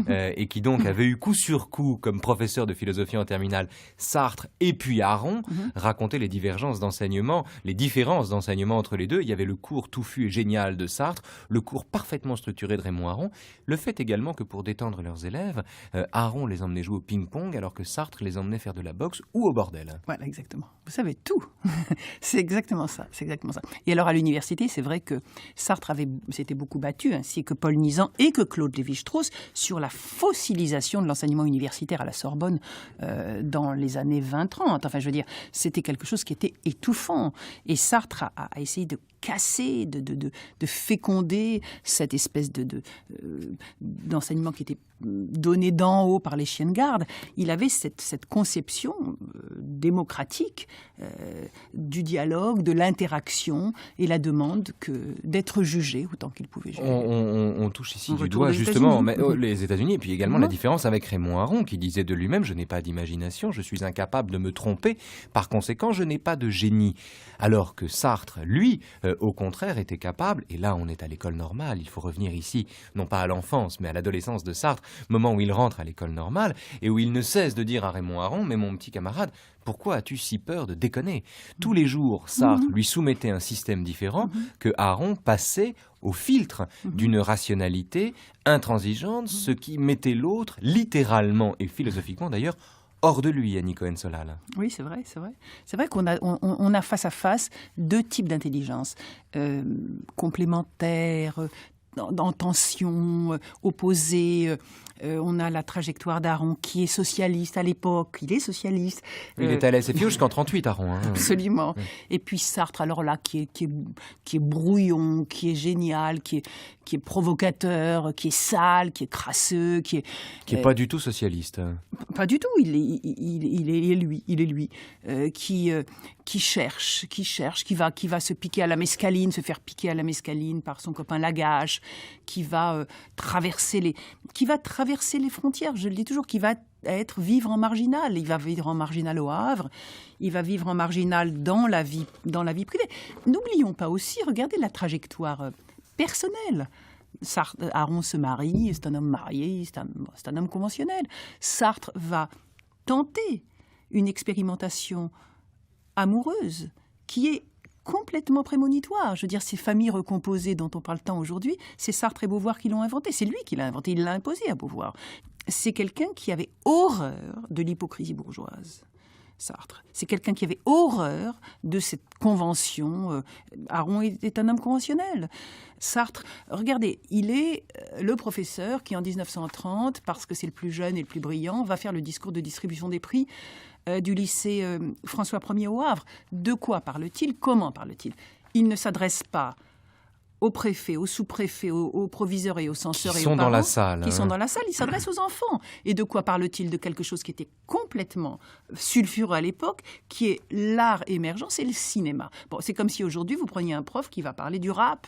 et qui donc avait eu coup sur coup comme professeur de philosophie en terminale Sartre et puis Aron, racontait les divergences d'enseignement, les différences d'enseignement entre les deux. Il y avait le cours touffu et génial de Sartre, le cours parfaitement structuré de Raymond Aron. Le fait également que pour détendre leurs élèves, Aron les emmenait jouer au ping-pong alors que Sartre les emmenait faire de la boxe ou au bordel. Voilà, exactement. Vous savez tout. C'est exactement ça. Et alors à l'université, c'est vrai que Sartre s'était beaucoup battu, ainsi que Paul Nizan et que Claude Lévi-Strauss, sur la fossilisation de l'enseignement universitaire à la Sorbonne dans les années 20-30. Enfin, je veux dire, c'était quelque chose qui était étouffant. Et Sartre a essayé de casser, de féconder cette espèce d'enseignement qui était donné d'en haut par les chiens de garde. Il avait cette conception démocratique du dialogue, de l'interaction et la demande d'être jugé autant qu'il pouvait juger. On touche ici du doigt justement les États-Unis et puis également la différence avec Raymond Aron qui disait de lui-même « Je n'ai pas d'imagination, je suis incapable de me tromper, par conséquent je n'ai pas de génie ». Alors que Sartre, lui, au contraire, était capable, et là on est à l'école normale, il faut revenir ici, non pas à l'enfance mais à l'adolescence de Sartre, moment où il rentre à l'école normale et où il ne cesse de dire à Raymond Aron « Mais mon petit camarade, pourquoi as-tu si peur de déconner ?» Tous les jours, Sartre lui soumettait un système différent que Aron passait au filtre d'une rationalité intransigeante, ce qui mettait l'autre, littéralement et philosophiquement d'ailleurs, hors de lui, Annie Cohen-Solal. Oui, c'est vrai. C'est vrai qu'on a face à face deux types d'intelligence complémentaires, en tension, opposées. On a la trajectoire d'Aron qui est socialiste à l'époque. Il est socialiste. Il était à la SFIO jusqu'en 1938, Aron. Absolument. Et puis Sartre, alors là, qui est brouillon, qui est génial, qui est provocateur, qui est sale, qui est crasseux, qui est pas du tout socialiste. Pas du tout. Il est lui. Qui cherche, qui va se piquer à la mescaline, se faire piquer à la mescaline par son copain Lagache, qui va traverser les frontières. Je le dis toujours, qui va vivre en marginal. Il va vivre en marginal au Havre, il va vivre en marginal dans la vie privée. N'oublions pas aussi, regardez la trajectoire personnelle. Aron se marie, c'est un homme marié, c'est un homme conventionnel. Sartre va tenter une expérimentation amoureuse qui est complètement prémonitoire. Je veux dire, ces familles recomposées dont on parle tant aujourd'hui, c'est Sartre et Beauvoir qui l'ont inventé. C'est lui qui l'a inventé, il l'a imposé à Beauvoir. C'est quelqu'un qui avait horreur de l'hypocrisie bourgeoise. Sartre. C'est quelqu'un qui avait horreur de cette convention. Aron est un homme conventionnel. Sartre, regardez, il est le professeur qui, en 1930, parce que c'est le plus jeune et le plus brillant, va faire le discours de distribution des prix du lycée François Ier au Havre. De quoi parle-t-il? Comment parle-t-il? Il ne s'adresse pas aux préfets, aux sous-préfets, aux proviseurs et aux censeurs et aux parents, qui sont dans la salle, il s'adresse aux enfants. Et de quoi parle-t-il? De quelque chose qui était complètement sulfureux à l'époque, qui est l'art émergent, c'est le cinéma. Bon, c'est comme si aujourd'hui vous preniez un prof qui va parler du rap.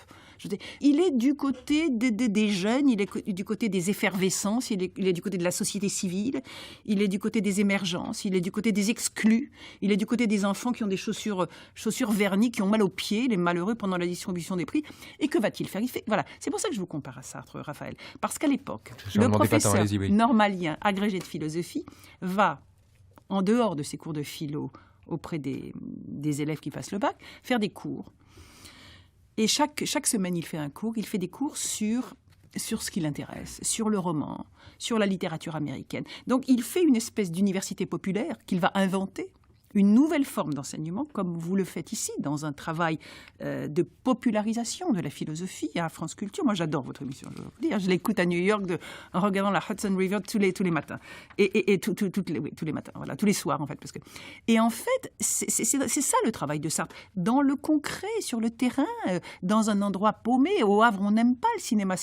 Il est du côté des jeunes, il est du côté des effervescences, il est du côté de la société civile, il est du côté des émergences, il est du côté des exclus, il est du côté des enfants qui ont des chaussures vernies, qui ont mal aux pieds, les malheureux pendant la distribution des prix. Et que va-t-il faire? Voilà, c'est pour ça que je vous compare à Sartre, Raphaël. Parce qu'à l'époque, le professeur normalien agrégé de philosophie va, en dehors de ses cours de philo auprès des élèves qui passent le bac, faire des cours. Et chaque semaine, il fait un cours. Il fait des cours sur ce qui l'intéresse, sur le roman, sur la littérature américaine. Donc, il fait une espèce d'université populaire qu'il va inventer, une nouvelle forme d'enseignement, comme vous le faites ici, dans un travail de popularisation de la philosophie à France Culture. Moi, j'adore votre émission, je dois vous dire. Je l'écoute à New York en regardant la Hudson River tous les matins. Et tous les matins, voilà, tous les soirs, en fait. Et en fait, c'est ça le travail de Sartre. Dans le concret, sur le terrain, dans un endroit paumé. Au Havre, on n'aime pas le cinéma.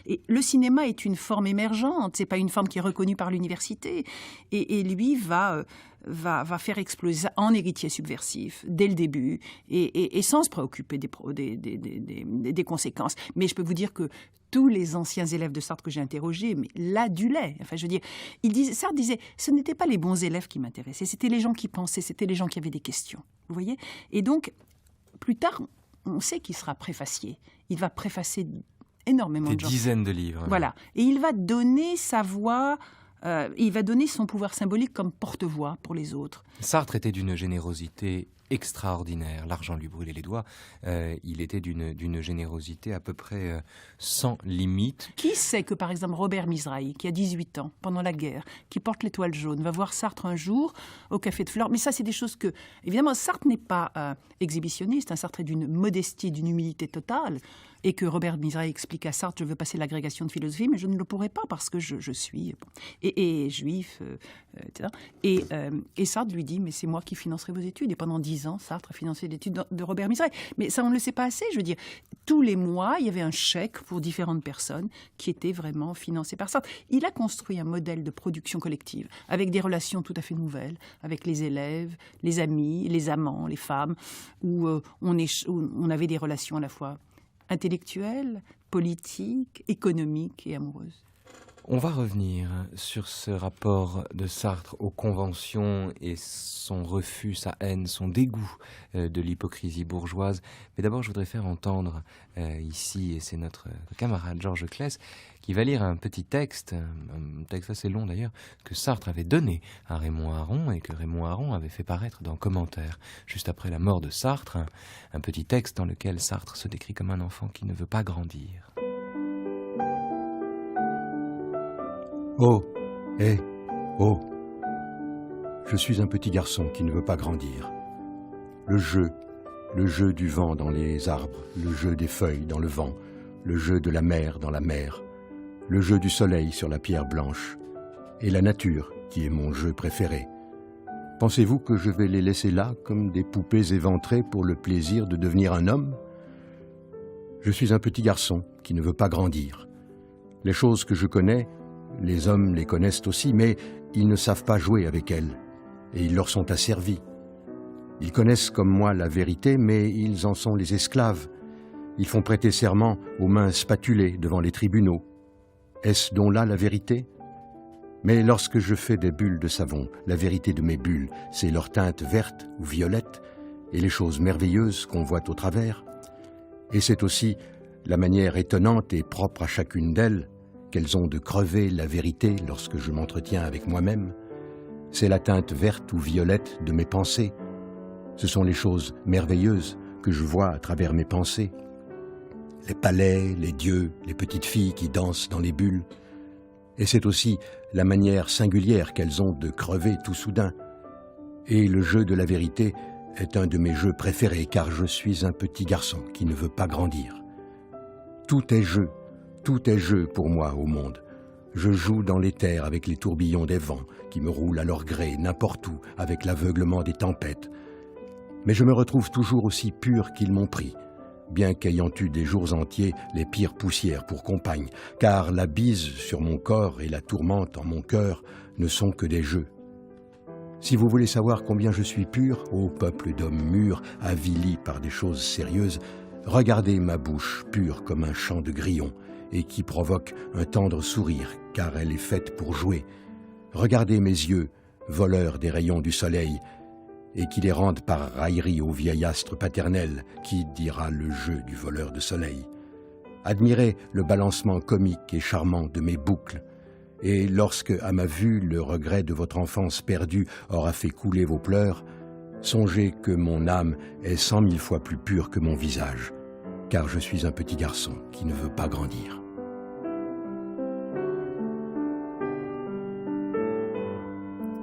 Et le cinéma est une forme émergente, c'est pas une forme qui est reconnue par l'université. Et lui va faire exploser en héritier subversif dès le début et sans se préoccuper des conséquences. Mais je peux vous dire que tous les anciens élèves de Sartre que j'ai interrogés, mais l'adulaient. Enfin, je veux dire, Sartre disait, ce n'étaient pas les bons élèves qui m'intéressaient, c'était les gens qui pensaient, c'était les gens qui avaient des questions. Vous voyez? Et donc, plus tard, on sait qu'il sera préfacier. Il va préfacer énormément de gens. Des dizaines de livres. Voilà. Et il va donner sa voix... il va donner son pouvoir symbolique comme porte-voix pour les autres. Sartre était d'une générosité extraordinaire. L'argent lui brûlait les doigts. Il était d'une générosité à peu près sans limite. Qui sait que, par exemple, Robert Mizrahi, qui a 18 ans, pendant la guerre, qui porte l'étoile jaune, va voir Sartre un jour au Café de Flore. Mais ça, c'est des choses que... Évidemment, Sartre n'est pas exhibitionniste. Sartre est d'une modestie, d'une humilité totale. Et que Robert Mizrahi explique à Sartre, je veux passer l'agrégation de philosophie, mais je ne le pourrai pas parce que je suis et juif, etc. Et Sartre lui dit, mais c'est moi qui financerai vos études. Et pendant 10 10 ans, Sartre a financé l'étude de Robert Miseret. Mais ça, on ne le sait pas assez. Je veux dire, tous les mois, il y avait un chèque pour différentes personnes qui étaient vraiment financées par Sartre. Il a construit un modèle de production collective avec des relations tout à fait nouvelles, avec les élèves, les amis, les amants, les femmes, où on avait des relations à la fois intellectuelles, politiques, économiques et amoureuses. On va revenir sur ce rapport de Sartre aux conventions et son refus, sa haine, son dégoût de l'hypocrisie bourgeoise. Mais d'abord, je voudrais faire entendre ici, et c'est notre camarade Georges Claes, qui va lire un petit texte, un texte assez long d'ailleurs, que Sartre avait donné à Raymond Aron et que Raymond Aron avait fait paraître dans Commentaires, juste après la mort de Sartre, un petit texte dans lequel Sartre se décrit comme un enfant qui ne veut pas grandir. Oh, oh, je suis un petit garçon qui ne veut pas grandir. Le jeu du vent dans les arbres, le jeu des feuilles dans le vent, le jeu de la mer dans la mer, le jeu du soleil sur la pierre blanche, et la nature qui est mon jeu préféré. Pensez-vous que je vais les laisser là comme des poupées éventrées pour le plaisir de devenir un homme ? Je suis un petit garçon qui ne veut pas grandir. Les choses que je connais, les hommes les connaissent aussi, mais ils ne savent pas jouer avec elles, et ils leur sont asservis. Ils connaissent comme moi la vérité, mais ils en sont les esclaves. Ils font prêter serment aux mains spatulées devant les tribunaux. Est-ce donc là la vérité ? Mais lorsque je fais des bulles de savon, la vérité de mes bulles, c'est leur teinte verte ou violette, et les choses merveilleuses qu'on voit au travers. Et c'est aussi la manière étonnante et propre à chacune d'elles qu'elles ont de crever la vérité lorsque je m'entretiens avec moi-même. C'est la teinte verte ou violette de mes pensées. Ce sont les choses merveilleuses que je vois à travers mes pensées. Les palais, les dieux, les petites filles qui dansent dans les bulles. Et c'est aussi la manière singulière qu'elles ont de crever tout soudain. Et le jeu de la vérité est un de mes jeux préférés, car je suis un petit garçon qui ne veut pas grandir. Tout est jeu pour moi au monde. Je joue dans l'éther avec les tourbillons des vents qui me roulent à leur gré n'importe où avec l'aveuglement des tempêtes. Mais je me retrouve toujours aussi pur qu'ils m'ont pris, bien qu'ayant eu des jours entiers les pires poussières pour compagne, car la bise sur mon corps et la tourmente en mon cœur ne sont que des jeux. Si vous voulez savoir combien je suis pur, ô peuple d'hommes mûrs, avilis par des choses sérieuses, regardez ma bouche pure comme un chant de grillon, et qui provoque un tendre sourire, car elle est faite pour jouer. Regardez mes yeux, voleurs des rayons du soleil, et qui les rendent par raillerie au vieil astre paternel, qui dira le jeu du voleur de soleil. Admirez le balancement comique et charmant de mes boucles, et lorsque, à ma vue, le regret de votre enfance perdue aura fait couler vos pleurs, songez que mon âme est 100 000 fois plus pure que mon visage, car je suis un petit garçon qui ne veut pas grandir.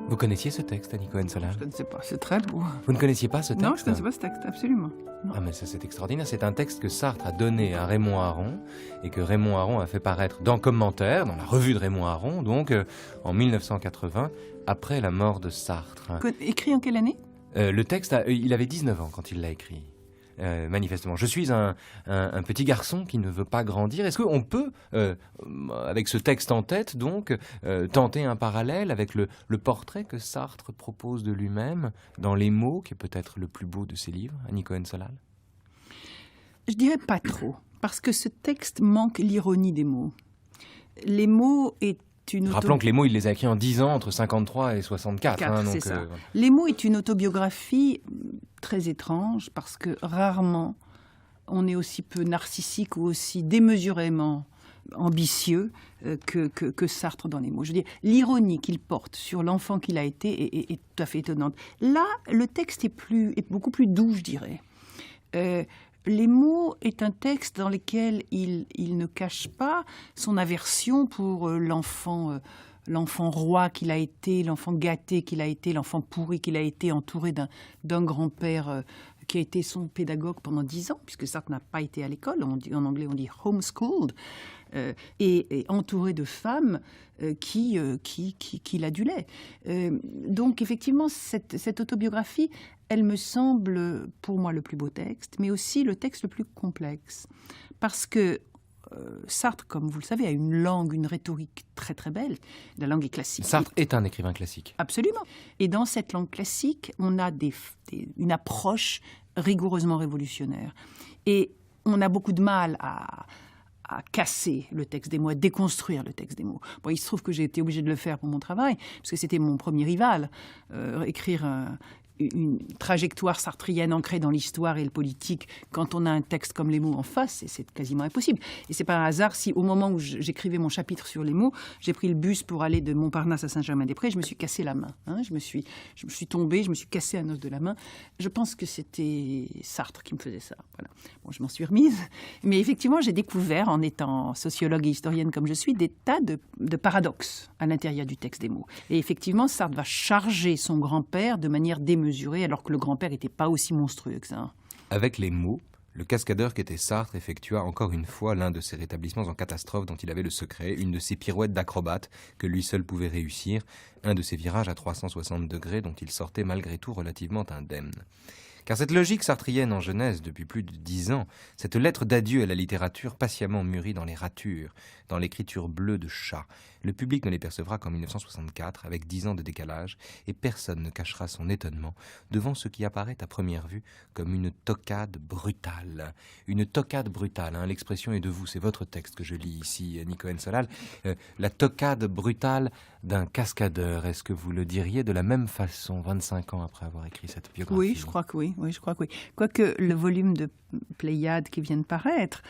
Vous connaissiez ce texte, Annie Cohen-Solal ? Je ne sais pas, c'est très beau. Vous ne connaissiez pas ce texte ? Non, je ne connaissais pas ce texte, absolument. Non. Ah mais ça c'est extraordinaire, c'est un texte que Sartre a donné à Raymond Aron et que Raymond Aron a fait paraître dans Commentaires, dans la revue de Raymond Aron, donc en 1980, après la mort de Sartre. Écrit en quelle année ? Le texte, il avait 19 ans quand il l'a écrit. Manifestement. Je suis un petit garçon qui ne veut pas grandir. Est-ce qu'on peut, avec ce texte en tête, donc, tenter un parallèle avec le portrait que Sartre propose de lui-même dans Les mots, qui est peut-être le plus beau de ses livres, Annie Cohen-Solal ? Je dirais pas trop, parce que ce texte manque l'ironie des mots. Les mots est une Rappelons que Les mots, il les a écrits en 10 ans, entre 53 et 64. C'est ça. Les mots est une autobiographie très étrange, parce que rarement on est aussi peu narcissique ou aussi démesurément ambitieux que Sartre dans Les mots. Je veux dire, l'ironie qu'il porte sur l'enfant qu'il a été est tout à fait étonnante. Là, le texte est beaucoup plus doux, je dirais. Les mots est un texte dans lequel il ne cache pas son aversion pour l'enfant roi qu'il a été, l'enfant gâté qu'il a été, l'enfant pourri qu'il a été, entouré d'un grand-père qui a été son pédagogue pendant 10 ans, puisque Sartre n'a pas été à l'école, en anglais on dit homeschooled, et entouré de femmes qui l'adulaient. Donc effectivement, cette autobiographie, elle me semble pour moi le plus beau texte, mais aussi le texte le plus complexe. Parce que Sartre, comme vous le savez, a une langue, une rhétorique très très belle. La langue est classique. Sartre est un écrivain classique. Absolument. Et dans cette langue classique, on a une approche rigoureusement révolutionnaire. Et on a beaucoup de mal à casser le texte des mots, à déconstruire le texte des mots. Bon, il se trouve que j'ai été obligée de le faire pour mon travail, parce que c'était mon premier rival. Écrire une trajectoire sartrienne ancrée dans l'histoire et le politique, quand on a un texte comme Les mots en face, c'est quasiment impossible. Et c'est pas un hasard si, au moment où j'écrivais mon chapitre sur les mots, j'ai pris le bus pour aller de Montparnasse à Saint-Germain-des-Prés, je me suis cassé la main. Je me suis tombée, je me suis cassé un os de la main. Je pense que c'était Sartre qui me faisait ça. Voilà. Bon, je m'en suis remise. Mais effectivement, j'ai découvert, en étant sociologue et historienne comme je suis, des tas de paradoxes à l'intérieur du texte des mots. Et effectivement, Sartre va charger son grand-père de manière démesurée, alors que le grand-père n'était pas aussi monstrueux que ça. Avec les mots, le cascadeur qu'était Sartre effectua encore une fois l'un de ces rétablissements en catastrophe dont il avait le secret, une de ces pirouettes d'acrobate que lui seul pouvait réussir, un de ces virages à 360 degrés dont il sortait malgré tout relativement indemne. Car cette logique sartrienne en Genèse depuis plus de 10 ans, cette lettre d'adieu à la littérature patiemment mûrie dans les ratures, dans l'écriture bleue de chat, le public ne les percevra qu'en 1964, avec 10 ans de décalage, et personne ne cachera son étonnement devant ce qui apparaît à première vue comme une toquade brutale. Une toquade brutale, l'expression est de vous, c'est votre texte que je lis ici, Annie Cohen-Solal. La toquade brutale d'un cascadeur, est-ce que vous le diriez de la même façon, 25 ans après avoir écrit cette biographie? Oui, je crois que oui. Quoique le volume de Pléiade qui vient de paraître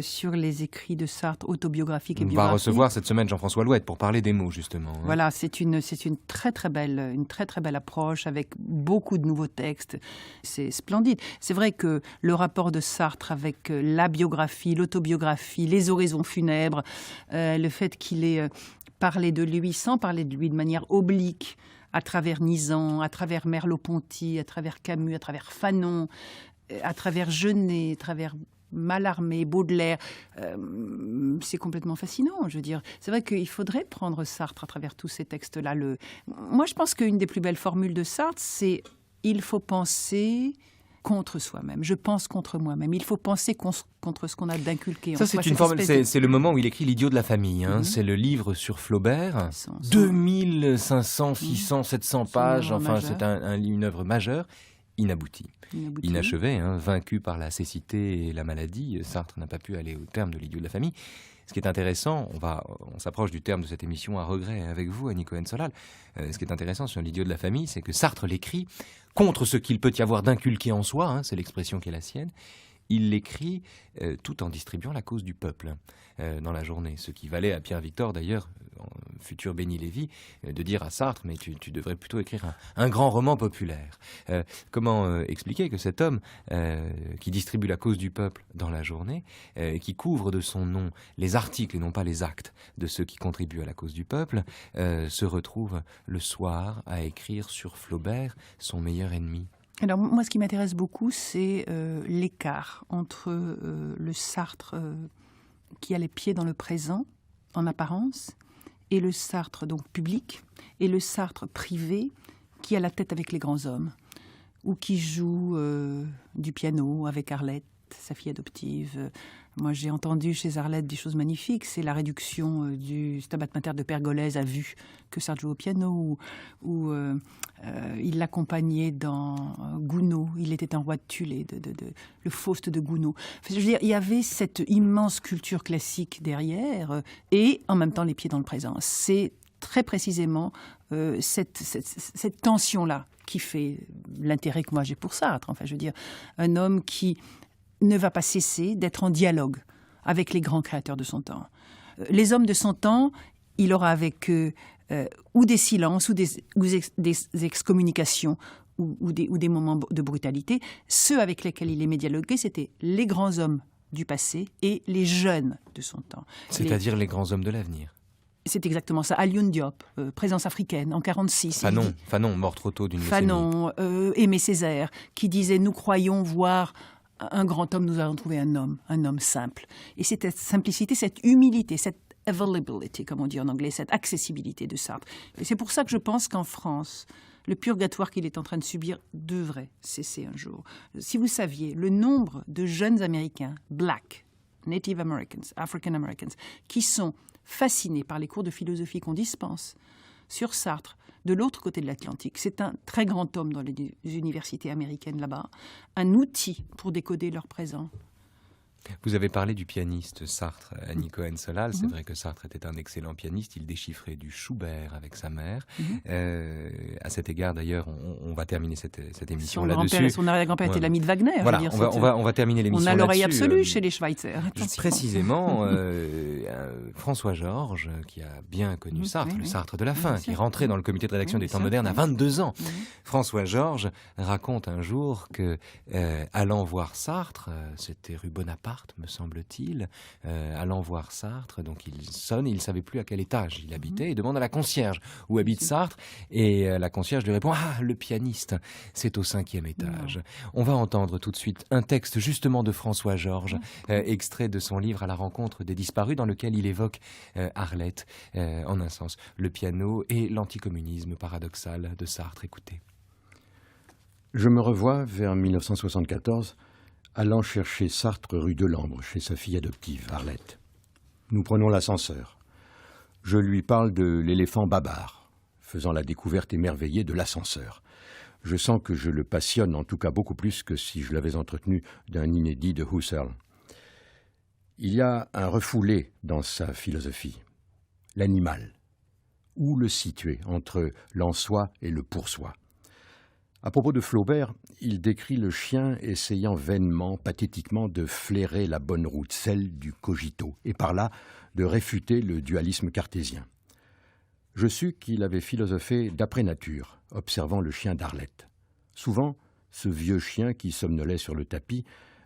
sur les écrits de Sartre, autobiographiques et biographiques. On va recevoir cette semaine Jean-François Louette pour parler des mots, justement. Voilà, c'est une très très belle approche avec beaucoup de nouveaux textes. C'est splendide. C'est vrai que le rapport de Sartre avec la biographie, l'autobiographie, les oraisons funèbres, le fait qu'il ait parlé de lui sans parler de lui de manière oblique, à travers Nizan, à travers Merleau-Ponty, à travers Camus, à travers Fanon, à travers Genet, à travers Mallarmé, Baudelaire, c'est complètement fascinant. Je veux dire, c'est vrai qu'il faudrait prendre Sartre à travers tous ces textes-là. Moi, je pense qu'une des plus belles formules de Sartre, c'est « il faut penser contre soi-même. Je pense contre moi-même. Il faut penser contre ce qu'on a d'inculqué. Ça, c'est une formule. C'est le moment où il écrit L'idiot de la famille. C'est le livre sur Flaubert. 2500, 600, 700 pages. Enfin, c'est une œuvre majeure. Inabouti. Inachevé, vaincu par la cécité et la maladie, Sartre n'a pas pu aller au terme de L'idiot de la famille. Ce qui est intéressant, on s'approche du terme de cette émission à regret avec vous, Annie Cohen-Solal. Ce qui est intéressant sur L'idiot de la famille, c'est que Sartre l'écrit contre ce qu'il peut y avoir d'inculqué en soi, c'est l'expression qui est la sienne. Il l'écrit tout en distribuant la cause du peuple dans la journée. Ce qui valait à Pierre Victor, d'ailleurs, futur Béni Lévy, de dire à Sartre, mais tu devrais plutôt écrire un grand roman populaire. Comment expliquer que cet homme qui distribue la cause du peuple dans la journée, qui couvre de son nom les articles et non pas les actes de ceux qui contribuent à la cause du peuple, se retrouve le soir à écrire sur Flaubert, son meilleur ennemi? Alors moi, ce qui m'intéresse beaucoup, c'est l'écart entre le Sartre qui a les pieds dans le présent, en apparence, et le Sartre donc public, et le Sartre privé qui a la tête avec les grands hommes, ou qui joue du piano avec Arlette, sa fille adoptive. Moi, j'ai entendu chez Arlette des choses magnifiques. C'est la réduction du Stabat Mater de Pergolèse à vue que Sartre joue au piano, ou il l'accompagnait dans Gounod. Il était un roi de Tulle, le Faust de Gounod. Enfin, je veux dire, il y avait cette immense culture classique derrière et en même temps les pieds dans le présent. C'est très précisément cette tension-là qui fait l'intérêt que moi j'ai pour Sartre. Enfin, je veux dire, un homme qui ne va pas cesser d'être en dialogue avec les grands créateurs de son temps. Les hommes de son temps, il aura avec eux ou des silences, ou des excommunications, ou des moments de brutalité. Ceux avec lesquels il aimait dialoguer, c'était les grands hommes du passé et les jeunes de son temps. C'est-à-dire les grands hommes de l'avenir. C'est exactement ça. Alioune Diop, présence africaine, en 1946. Fanon, mort trop tôt d'une leucémie. Fanon, Aimé Césaire, qui disait « Nous croyons voir un grand homme, nous avons trouvé un homme simple ». Et cette simplicité, cette humilité, cette availability, comme on dit en anglais, cette accessibilité de Sartre. Et c'est pour ça que je pense qu'en France, le purgatoire qu'il est en train de subir devrait cesser un jour. Si vous saviez le nombre de jeunes Américains, Black, Native Americans, African Americans, qui sont fascinés par les cours de philosophie qu'on dispense sur Sartre de l'autre côté de l'Atlantique. C'est un très grand homme dans les universités américaines là-bas, un outil pour décoder leur présent. Vous avez parlé du pianiste Sartre, Annie Cohen-Solal. C'est vrai que Sartre était un excellent pianiste. Il déchiffrait du Schubert avec sa mère. À cet égard, d'ailleurs, on va terminer cette émission là-dessus. Son arrière-grand-père était l'ami de Wagner. Voilà, on va terminer l'émission là-dessus. On a l'oreille absolue chez les Schweitzer. Précisément, François Georges, qui a bien connu Sartre, le Sartre de la fin, qui est rentré dans le comité de rédaction des Temps modernes à 22 ans. François Georges raconte un jour que, allant voir Sartre, c'était rue Bonaparte, me semble-t-il, allant voir Sartre, donc il sonne, il ne savait plus à quel étage il habitait, et demande à la concierge où habite Sartre, et la concierge lui répond « Ah, le pianiste, c'est au 5e étage ». On va entendre tout de suite un texte justement de François Georges, extrait de son livre « À la rencontre des disparus », dans lequel il évoque Arlette, en un sens, le piano et l'anticommunisme paradoxal de Sartre. Écoutez. Je me revois vers 1974, allant chercher Sartre rue de Lambre, chez sa fille adoptive, Arlette. Nous prenons l'ascenseur. Je lui parle de l'éléphant Babar, faisant la découverte émerveillée de l'ascenseur. Je sens que je le passionne, en tout cas beaucoup plus que si je l'avais entretenu d'un inédit de Husserl. Il y a un refoulé dans sa philosophie. L'animal. Où le situer entre l'en-soi et le pour-soi? À propos de Flaubert, il décrit le chien essayant vainement, pathétiquement, de flairer la bonne route, celle du cogito, et par là de réfuter le dualisme cartésien. Je sus qu'il avait philosophé d'après nature, observant le chien d'Arlette. Souvent, ce vieux chien qui somnolait sur le tapis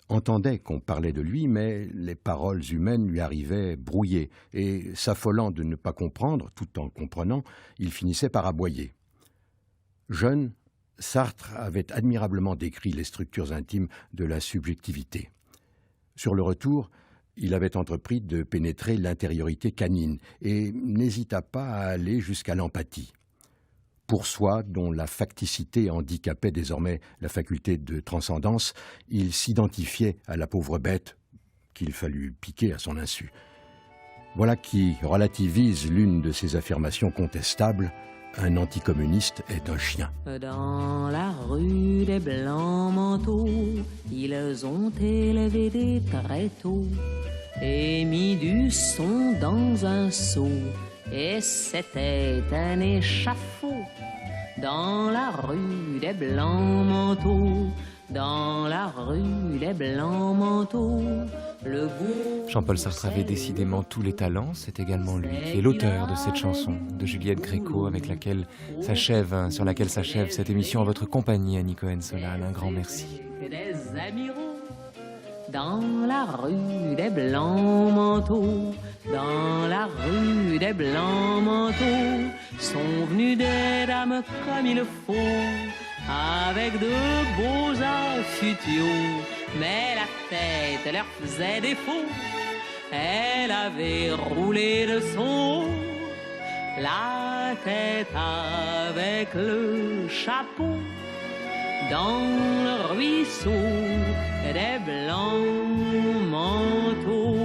entendait qu'on parlait de lui, mais les paroles humaines lui arrivaient brouillées, et s'affolant de ne pas comprendre, tout en comprenant, il finissait par aboyer. Jeune, Sartre avait admirablement décrit les structures intimes de la subjectivité. Sur le retour, il avait entrepris de pénétrer l'intériorité canine et n'hésita pas à aller jusqu'à l'empathie. Pour soi, dont la facticité handicapait désormais la faculté de transcendance, il s'identifiait à la pauvre bête qu'il fallut piquer à son insu. Voilà qui relativise l'une de ses affirmations contestables. Un anticommuniste est un chien. Dans la rue des blancs manteaux, ils ont élevé des tréteaux et mis du son dans un seau, et c'était un échafaud. Dans la rue des blancs manteaux, dans la rue des blancs manteaux, le goût... Jean-Paul Sartre avait décidément tous les talents. C'est également lui qui est l'auteur de cette chanson de Juliette Gréco sur laquelle s'achève cette émission en votre compagnie, Annie Cohen-Solal. Un grand merci. Des amiraux, dans la rue des blancs manteaux, dans la rue des blancs manteaux, sont venues des dames comme il faut, avec de beaux affutiaux, mais la tête leur faisait défaut. Elle avait roulé de son haut, la tête avec le chapeau, dans le ruisseau des blancs manteaux.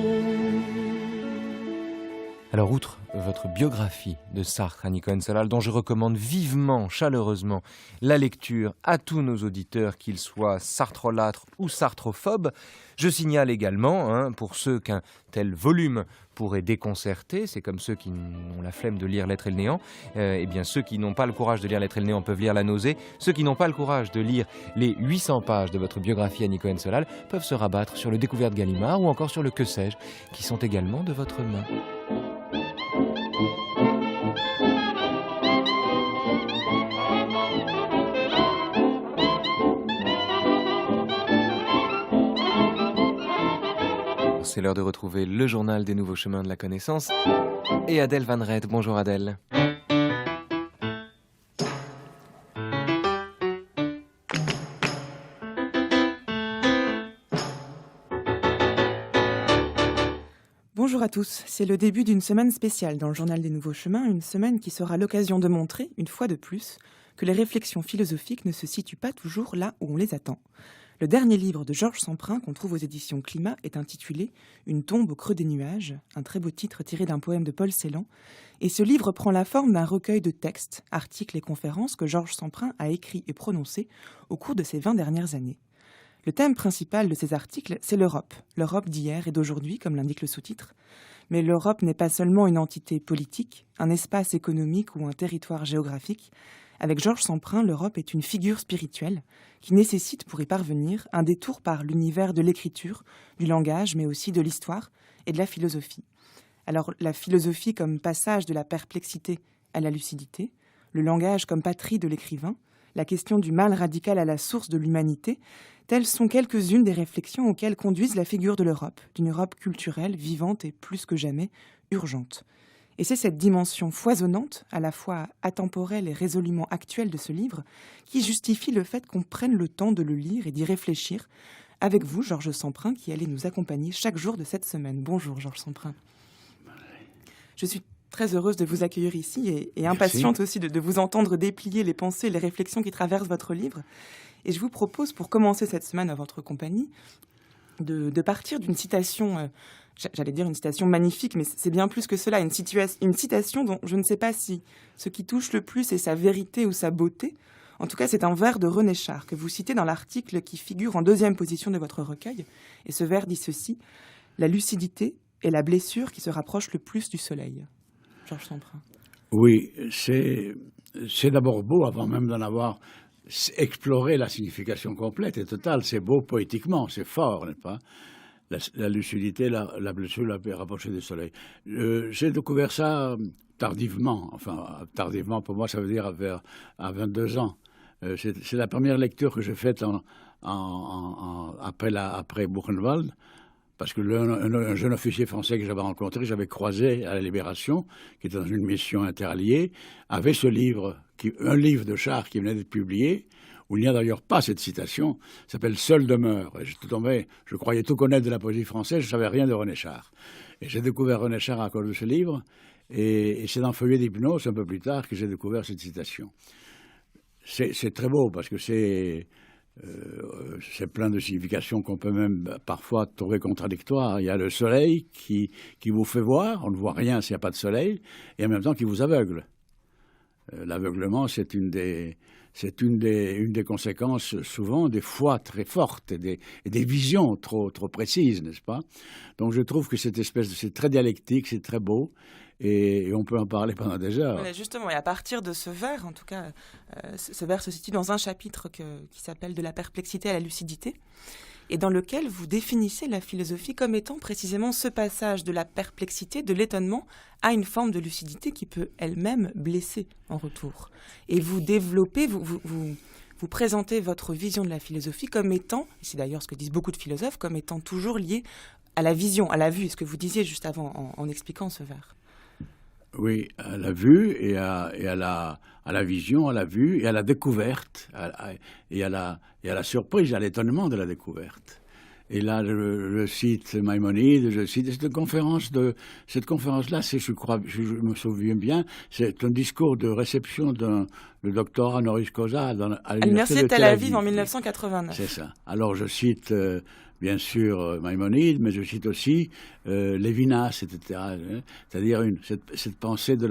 Alors, outre votre biographie de Sartre, Annie Cohen-Solal, dont je recommande vivement, chaleureusement, la lecture à tous nos auditeurs, qu'ils soient sartrolâtres ou sartrophobes, je signale également, pour ceux qu'un tel volume pourrait déconcerter, c'est comme ceux qui ont la flemme de lire L'Être et le Néant, eh bien ceux qui n'ont pas le courage de lire L'Être et le Néant peuvent lire La Nausée, ceux qui n'ont pas le courage de lire les 800 pages de votre biographie Annie Cohen-Solal peuvent se rabattre sur le Découverte Gallimard ou encore sur le Que sais-je, qui sont également de votre main. C'est l'heure de retrouver le journal des nouveaux chemins de la connaissance et Adèle Van Red. Bonjour Adèle. Bonjour à tous, c'est le début d'une semaine spéciale dans le journal des nouveaux chemins, une semaine qui sera l'occasion de montrer, une fois de plus, que les réflexions philosophiques ne se situent pas toujours là où on les attend. Le dernier livre de Georges Semprin qu'on trouve aux éditions Climat est intitulé « Une tombe au creux des nuages », un très beau titre tiré d'un poème de Paul Celan, et ce livre prend la forme d'un recueil de textes, articles et conférences que Georges Semprin a écrits et prononcés au cours de ces 20 dernières années. Le thème principal de ces articles, c'est l'Europe d'hier et d'aujourd'hui, comme l'indique le sous-titre. Mais l'Europe n'est pas seulement une entité politique, un espace économique ou un territoire géographique. Avec Georges Semprin, l'Europe est une figure spirituelle qui nécessite, pour y parvenir, un détour par l'univers de l'écriture, du langage, mais aussi de l'histoire et de la philosophie. Alors, la philosophie comme passage de la perplexité à la lucidité, le langage comme patrie de l'écrivain, la question du mal radical à la source de l'humanité, telles sont quelques-unes des réflexions auxquelles conduisent la figure de l'Europe, d'une Europe culturelle, vivante et plus que jamais urgente. Et c'est cette dimension foisonnante, à la fois atemporelle et résolument actuelle de ce livre, qui justifie le fait qu'on prenne le temps de le lire et d'y réfléchir, avec vous, Georges Semprin, qui allez nous accompagner chaque jour de cette semaine. Bonjour, Georges Semprin. Je suis très heureuse de vous accueillir ici et impatiente aussi de vous entendre déplier les pensées et les réflexions qui traversent votre livre. Et je vous propose, pour commencer cette semaine à votre compagnie, de partir d'une citation, j'allais dire une citation magnifique, mais c'est bien plus que cela, une citation dont je ne sais pas si ce qui touche le plus est sa vérité ou sa beauté. En tout cas, c'est un vers de René Char que vous citez dans l'article qui figure en deuxième position de votre recueil. Et ce vers dit ceci: « La lucidité est la blessure qui se rapproche le plus du soleil. » Georges Semprin. Oui, c'est d'abord beau, avant même d'en avoir exploré la signification complète et totale. C'est beau poétiquement, c'est fort, n'est-ce pas? La lucidité, la blessure, la rapprochée du soleil. J'ai découvert ça tardivement. Enfin, tardivement, pour moi, ça veut dire à 22 ans. C'est la première lecture que j'ai faite après Buchenwald. Parce que un jeune officier français que j'avais rencontré, j'avais croisé à la Libération, qui était dans une mission interalliée, avait ce livre, un livre de Char qui venait d'être publié, où il n'y a d'ailleurs pas cette citation, s'appelle « Seule demeure ». Et je croyais tout connaître de la poésie française, je ne savais rien de René Char. Et j'ai découvert René Char à cause de ce livre, et c'est dans Feuillet d'hypnose, un peu plus tard, que j'ai découvert cette citation. C'est très beau, parce que c'est plein de significations qu'on peut même parfois trouver contradictoires. Il y a le soleil qui vous fait voir, on ne voit rien s'il n'y a pas de soleil, et en même temps qui vous aveugle. L'aveuglement, c'est une des conséquences souvent des foi très fortes et des visions trop précises, n'est-ce pas? Donc je trouve que c'est très dialectique, c'est très beau. Et on peut en parler pendant des heures. Voilà, justement, et à partir de ce vers, en tout cas, ce vers se situe dans un chapitre qui s'appelle « De la perplexité à la lucidité », et dans lequel vous définissez la philosophie comme étant précisément ce passage de la perplexité, de l'étonnement, à une forme de lucidité qui peut elle-même blesser en retour. Et vous développez, vous présentez votre vision de la philosophie comme étant, et c'est d'ailleurs ce que disent beaucoup de philosophes, comme étant toujours liée à la vision, à la vue, ce que vous disiez juste avant en expliquant ce vers. Oui, à la vue et à la vision, à la vue et à la découverte, et à la surprise, à l'étonnement de la découverte. Et là, je cite Maïmonide, je cite cette conférence-là, je me souviens bien, c'est un discours de réception le doctorat honoris causa à l'université de Tel Aviv en 1989. C'est ça. Alors je cite bien sûr Maïmonide, mais je cite aussi Lévinas, etc. C'est-à-dire cette pensée de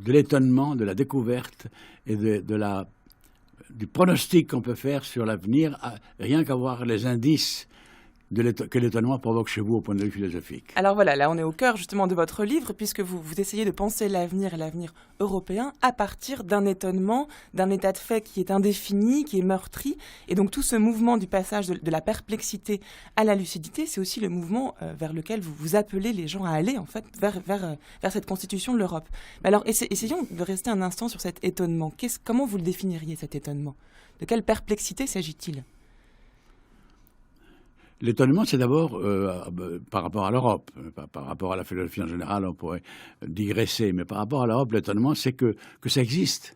l'étonnement, de la découverte et du pronostic qu'on peut faire sur l'avenir, rien qu'à voir les indices que l'étonnement provoque chez vous au point de vue philosophique. Alors voilà, là on est au cœur justement de votre livre, puisque vous essayez de penser l'avenir et l'avenir européen à partir d'un étonnement, d'un état de fait qui est indéfini, qui est meurtri. Et donc tout ce mouvement du passage de la perplexité à la lucidité, c'est aussi le mouvement vers lequel vous appelez les gens à aller, en fait, vers cette constitution de l'Europe. Mais alors essayons de rester un instant sur cet étonnement. Comment vous le définiriez, cet étonnement? De quelle perplexité s'agit-il? L'étonnement, c'est d'abord par rapport à l'Europe. Par rapport à la philosophie en général, on pourrait digresser. Mais par rapport à l'Europe, l'étonnement, c'est que ça existe.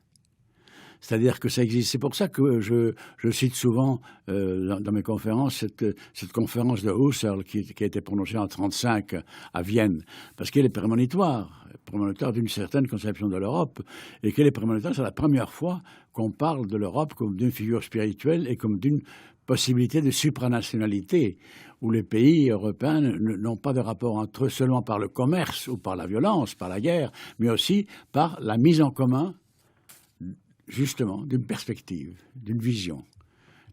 C'est-à-dire que ça existe. C'est pour ça que je cite souvent dans mes conférences cette conférence de Husserl qui a été prononcée en 1935 à Vienne, parce qu'elle est prémonitoire d'une certaine conception de l'Europe, et qu'elle est prémonitoire, c'est la première fois qu'on parle de l'Europe comme d'une figure spirituelle et comme d'une possibilité de supranationalité, où les pays européens n'ont pas de rapport entre eux seulement par le commerce ou par la violence, par la guerre, mais aussi par la mise en commun, justement, d'une perspective, d'une vision,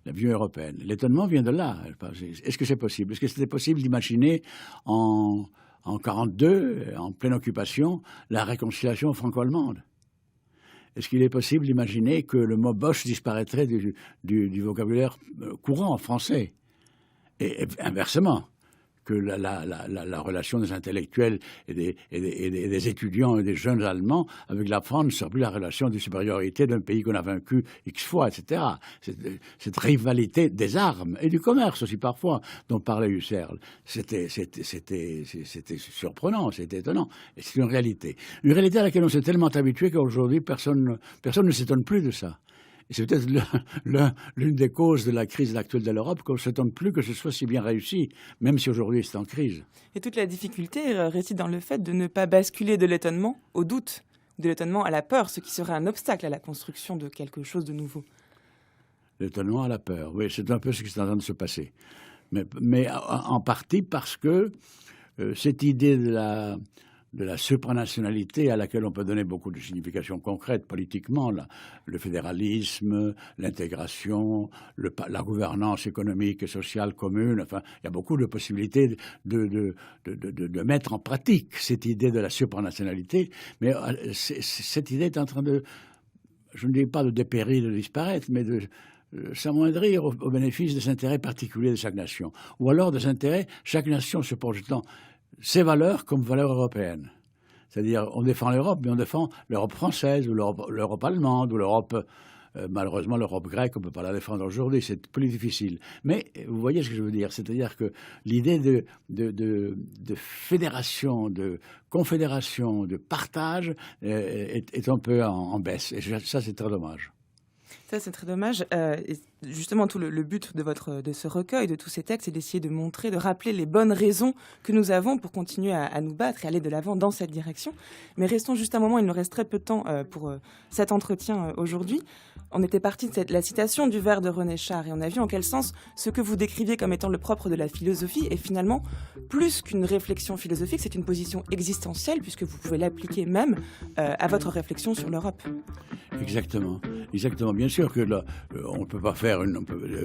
la vision européenne. L'étonnement vient de là. Est-ce que c'est possible? Est-ce que c'était possible d'imaginer en 1942, en pleine occupation, la réconciliation franco-allemande? Est-ce qu'il est possible d'imaginer que le mot Boche disparaîtrait du vocabulaire courant français? Et inversement, que la relation des intellectuels et des étudiants et des jeunes Allemands avec la France ne soit plus la relation de supériorité d'un pays qu'on a vaincu X fois, etc. Cette rivalité des armes et du commerce aussi parfois dont parlait Husserl, c'était surprenant, c'était étonnant. Et c'est une réalité à laquelle on s'est tellement habitué qu'aujourd'hui personne ne s'étonne plus de ça. Et c'est peut-être l'une des causes de la crise actuelle de l'Europe, qu'on ne s'étonne plus que ce soit si bien réussi, même si aujourd'hui c'est en crise. Et toute la difficulté réside dans le fait de ne pas basculer de l'étonnement au doute, de l'étonnement à la peur, ce qui serait un obstacle à la construction de quelque chose de nouveau. L'étonnement à la peur, oui, c'est un peu ce qui est en train de se passer. Mais en partie parce que cette idée de la supranationalité à laquelle on peut donner beaucoup de significations concrètes politiquement, le fédéralisme, l'intégration, la gouvernance économique et sociale commune, enfin, il y a beaucoup de possibilités de mettre en pratique cette idée de la supranationalité, mais cette idée est en train je ne dis pas de dépérir, de disparaître, mais de s'amoindrir au bénéfice des intérêts particuliers de chaque nation, ou alors des intérêts, chaque nation se projetant ses valeurs comme valeurs européennes. C'est-à-dire, on défend l'Europe, mais on défend l'Europe française, ou l'Europe allemande, ou l'Europe, malheureusement, l'Europe grecque, on ne peut pas la défendre aujourd'hui, c'est plus difficile. Mais vous voyez ce que je veux dire, c'est-à-dire que l'idée de fédération, de confédération, de partage est un peu en baisse. Et ça, c'est très dommage. Ça, c'est très dommage. Et justement, tout le but de ce recueil, de tous ces textes, c'est d'essayer de montrer, de rappeler les bonnes raisons que nous avons pour continuer à nous battre et aller de l'avant dans cette direction. Mais restons juste un moment, il nous reste très peu de temps pour cet entretien aujourd'hui. On était parti de la citation du vers de René Char et on a vu en quel sens ce que vous décriviez comme étant le propre de la philosophie est finalement plus qu'une réflexion philosophique, c'est une position existentielle puisque vous pouvez l'appliquer même à votre réflexion sur l'Europe. Exactement. Bien sûr que là, on ne peut pas faire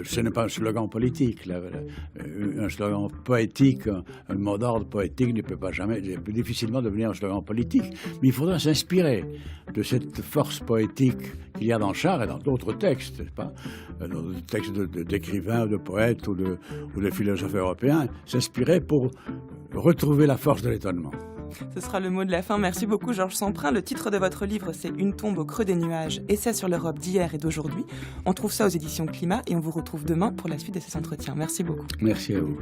ce n'est pas un slogan politique. Un slogan poétique, un mot d'ordre poétique ne peut difficilement devenir un slogan politique. Mais il faudra s'inspirer de cette force poétique qu'il y a dans Char et dans d'autres textes, n'est-ce pas? Dans des textes d'écrivains, de poètes ou de philosophes européens, s'inspirer pour retrouver la force de l'étonnement. Ce sera le mot de la fin. Merci beaucoup, Georges Semprin. Le titre de votre livre, c'est « Une tombe au creux des nuages, essai sur l'Europe d'hier et d'aujourd'hui ». On trouve ça aux éditions Climat et on vous retrouve demain pour la suite de ces entretiens. Merci beaucoup. Merci à vous.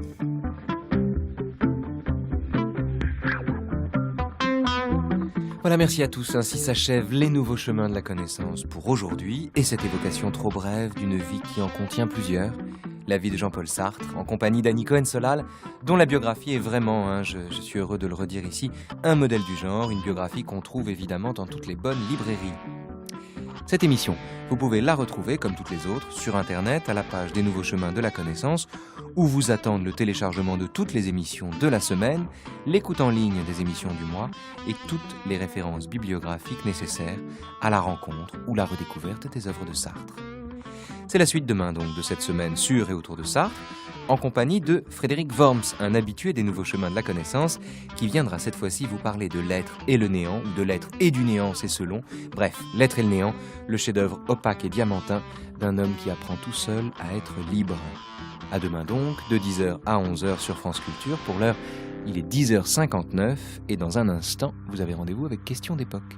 Voilà, merci à tous. Ainsi s'achèvent les nouveaux chemins de la connaissance pour aujourd'hui et cette évocation trop brève d'une vie qui en contient plusieurs. La vie de Jean-Paul Sartre, en compagnie d'Annie Cohen-Solal, dont la biographie est vraiment, je suis heureux de le redire ici, un modèle du genre, une biographie qu'on trouve évidemment dans toutes les bonnes librairies. Cette émission, vous pouvez la retrouver, comme toutes les autres, sur Internet, à la page des Nouveaux Chemins de la Connaissance, où vous attendent le téléchargement de toutes les émissions de la semaine, l'écoute en ligne des émissions du mois et toutes les références bibliographiques nécessaires à la rencontre ou la redécouverte des œuvres de Sartre. C'est la suite demain donc de cette semaine sur et autour de Sartre, en compagnie de Frédéric Worms, un habitué des Nouveaux Chemins de la Connaissance, qui viendra cette fois-ci vous parler de l'être et le néant, ou de l'être et du néant, c'est selon. Bref, l'être et le néant, le chef-d'œuvre opaque et diamantin d'un homme qui apprend tout seul à être libre. À demain donc, de 10h à 11h sur France Culture. Pour l'heure, il est 10h59 et dans un instant, vous avez rendez-vous avec Questions d'époque.